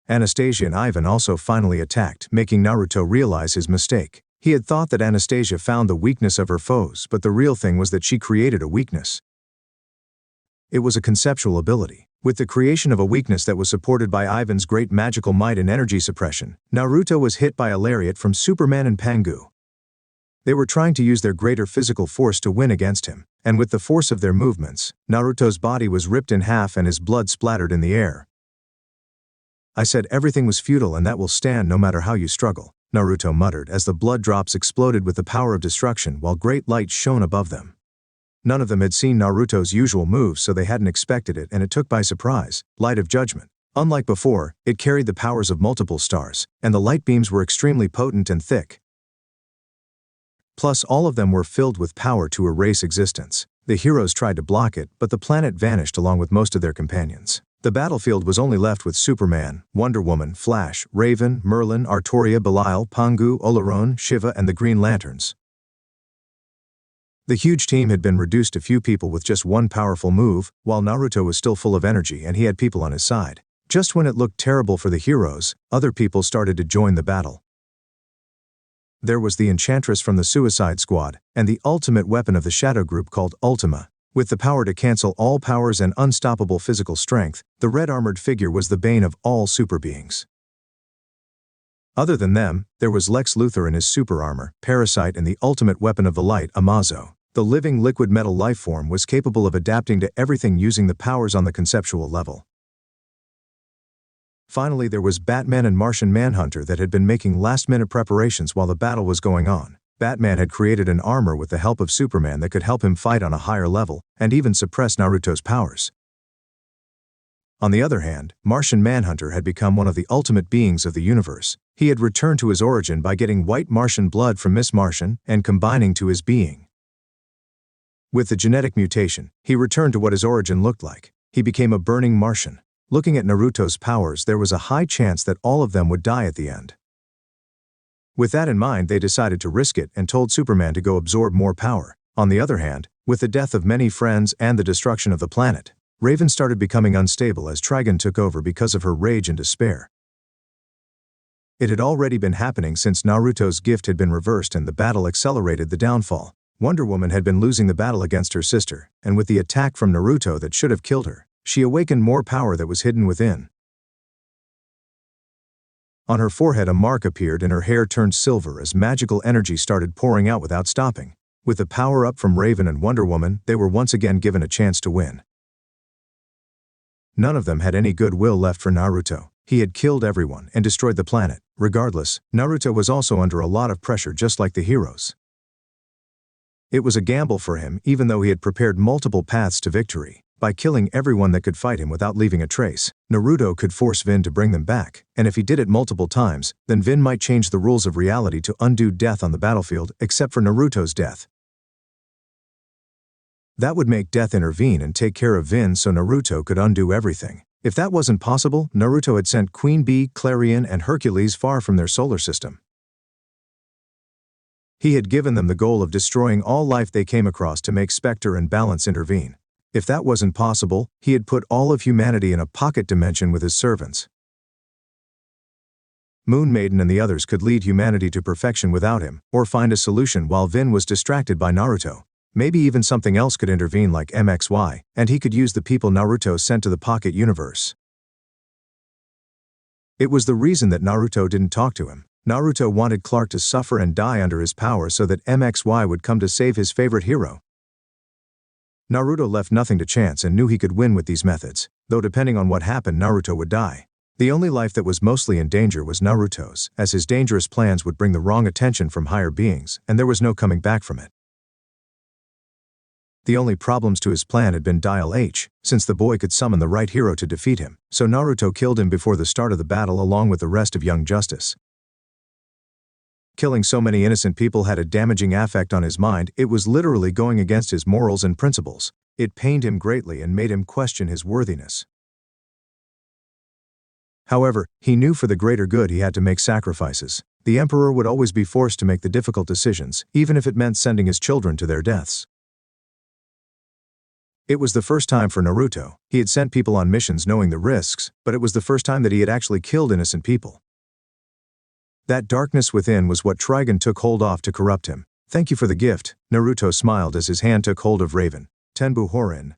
Anastasia and Ivan also finally attacked, making Naruto realize his mistake. He had thought that Anastasia found the weakness of her foes, but the real thing was that she created a weakness. It was a conceptual ability. With the creation of a weakness that was supported by Ivan's great magical might and energy suppression, Naruto was hit by a lariat from Superman and Pangu. They were trying to use their greater physical force to win against him, and with the force of their movements, Naruto's body was ripped in half and his blood splattered in the air. I said everything was futile and that will stand no matter how you struggle, Naruto muttered as the blood drops exploded with the power of destruction while great light shone above them. None of them had seen Naruto's usual moves, so they hadn't expected it, and it took by surprise. Light of Judgment. Unlike before, it carried the powers of multiple stars, and the light beams were extremely potent and thick. Plus all of them were filled with power to erase existence. The heroes tried to block it, but the planet vanished along with most of their companions. The battlefield was only left with Superman, Wonder Woman, Flash, Raven, Merlin, Artoria, Belial, Pangu, Olorun, Shiva and the Green Lanterns. The huge team had been reduced to few people with just one powerful move, while Naruto was still full of energy and he had people on his side. Just when it looked terrible for the heroes, other people started to join the battle. There was the Enchantress from the Suicide Squad, and the ultimate weapon of the Shadow Group called Ultima. With the power to cancel all powers and unstoppable physical strength, the red armored figure was the bane of all super beings. Other than them, there was Lex Luthor in his super armor, Parasite and the ultimate weapon of the light, Amazo. The living liquid metal lifeform was capable of adapting to everything using the powers on the conceptual level. Finally there was Batman and Martian Manhunter that had been making last-minute preparations while the battle was going on. Batman had created an armor with the help of Superman that could help him fight on a higher level, and even suppress Naruto's powers. On the other hand, Martian Manhunter had become one of the ultimate beings of the universe. He had returned to his origin by getting white Martian blood from Miss Martian and combining to his being. With the genetic mutation, he returned to what his origin looked like. He became a burning Martian. Looking at Naruto's powers, there was a high chance that all of them would die at the end. With that in mind, they decided to risk it and told Superman to go absorb more power. On the other hand, with the death of many friends and the destruction of the planet, Raven started becoming unstable as Trigon took over because of her rage and despair. It had already been happening since Naruto's gift had been reversed and the battle accelerated the downfall. Wonder Woman had been losing the battle against her sister, and with the attack from Naruto that should have killed her, she awakened more power that was hidden within. On her forehead a mark appeared and her hair turned silver as magical energy started pouring out without stopping. With the power up from Raven and Wonder Woman, they were once again given a chance to win. None of them had any goodwill left for Naruto. He had killed everyone and destroyed the planet. Regardless, Naruto was also under a lot of pressure just like the heroes. It was a gamble for him even though he had prepared multiple paths to victory. By killing everyone that could fight him without leaving a trace, Naruto could force Vin to bring them back, and if he did it multiple times, then Vin might change the rules of reality to undo death on the battlefield except for Naruto's death. That would make Death intervene and take care of Vin so Naruto could undo everything. If that wasn't possible, Naruto had sent Queen Bee, Clarion, and Hercules far from their solar system. He had given them the goal of destroying all life they came across to make Spectre and Balance intervene. If that wasn't possible, he had put all of humanity in a pocket dimension with his servants. Moon Maiden and the others could lead humanity to perfection without him, or find a solution while Vin was distracted by Naruto. Maybe even something else could intervene like MXY, and he could use the people Naruto sent to the pocket universe. It was the reason that Naruto didn't talk to him. Naruto wanted Clark to suffer and die under his power so that MXY would come to save his favorite hero. Naruto left nothing to chance and knew he could win with these methods, though depending on what happened Naruto would die. The only life that was mostly in danger was Naruto's, as his dangerous plans would bring the wrong attention from higher beings, and there was no coming back from it. The only problems to his plan had been Dial H, since the boy could summon the right hero to defeat him, so Naruto killed him before the start of the battle along with the rest of Young Justice. Killing so many innocent people had a damaging effect on his mind. It was literally going against his morals and principles. It pained him greatly and made him question his worthiness. However, he knew for the greater good he had to make sacrifices. The Emperor would always be forced to make the difficult decisions, even if it meant sending his children to their deaths. It was the first time for Naruto. He had sent people on missions knowing the risks, but it was the first time that he had actually killed innocent people. That darkness within was what Trigon took hold of to corrupt him. Thank you for the gift, Naruto smiled as his hand took hold of Raven. Tenbu Horin,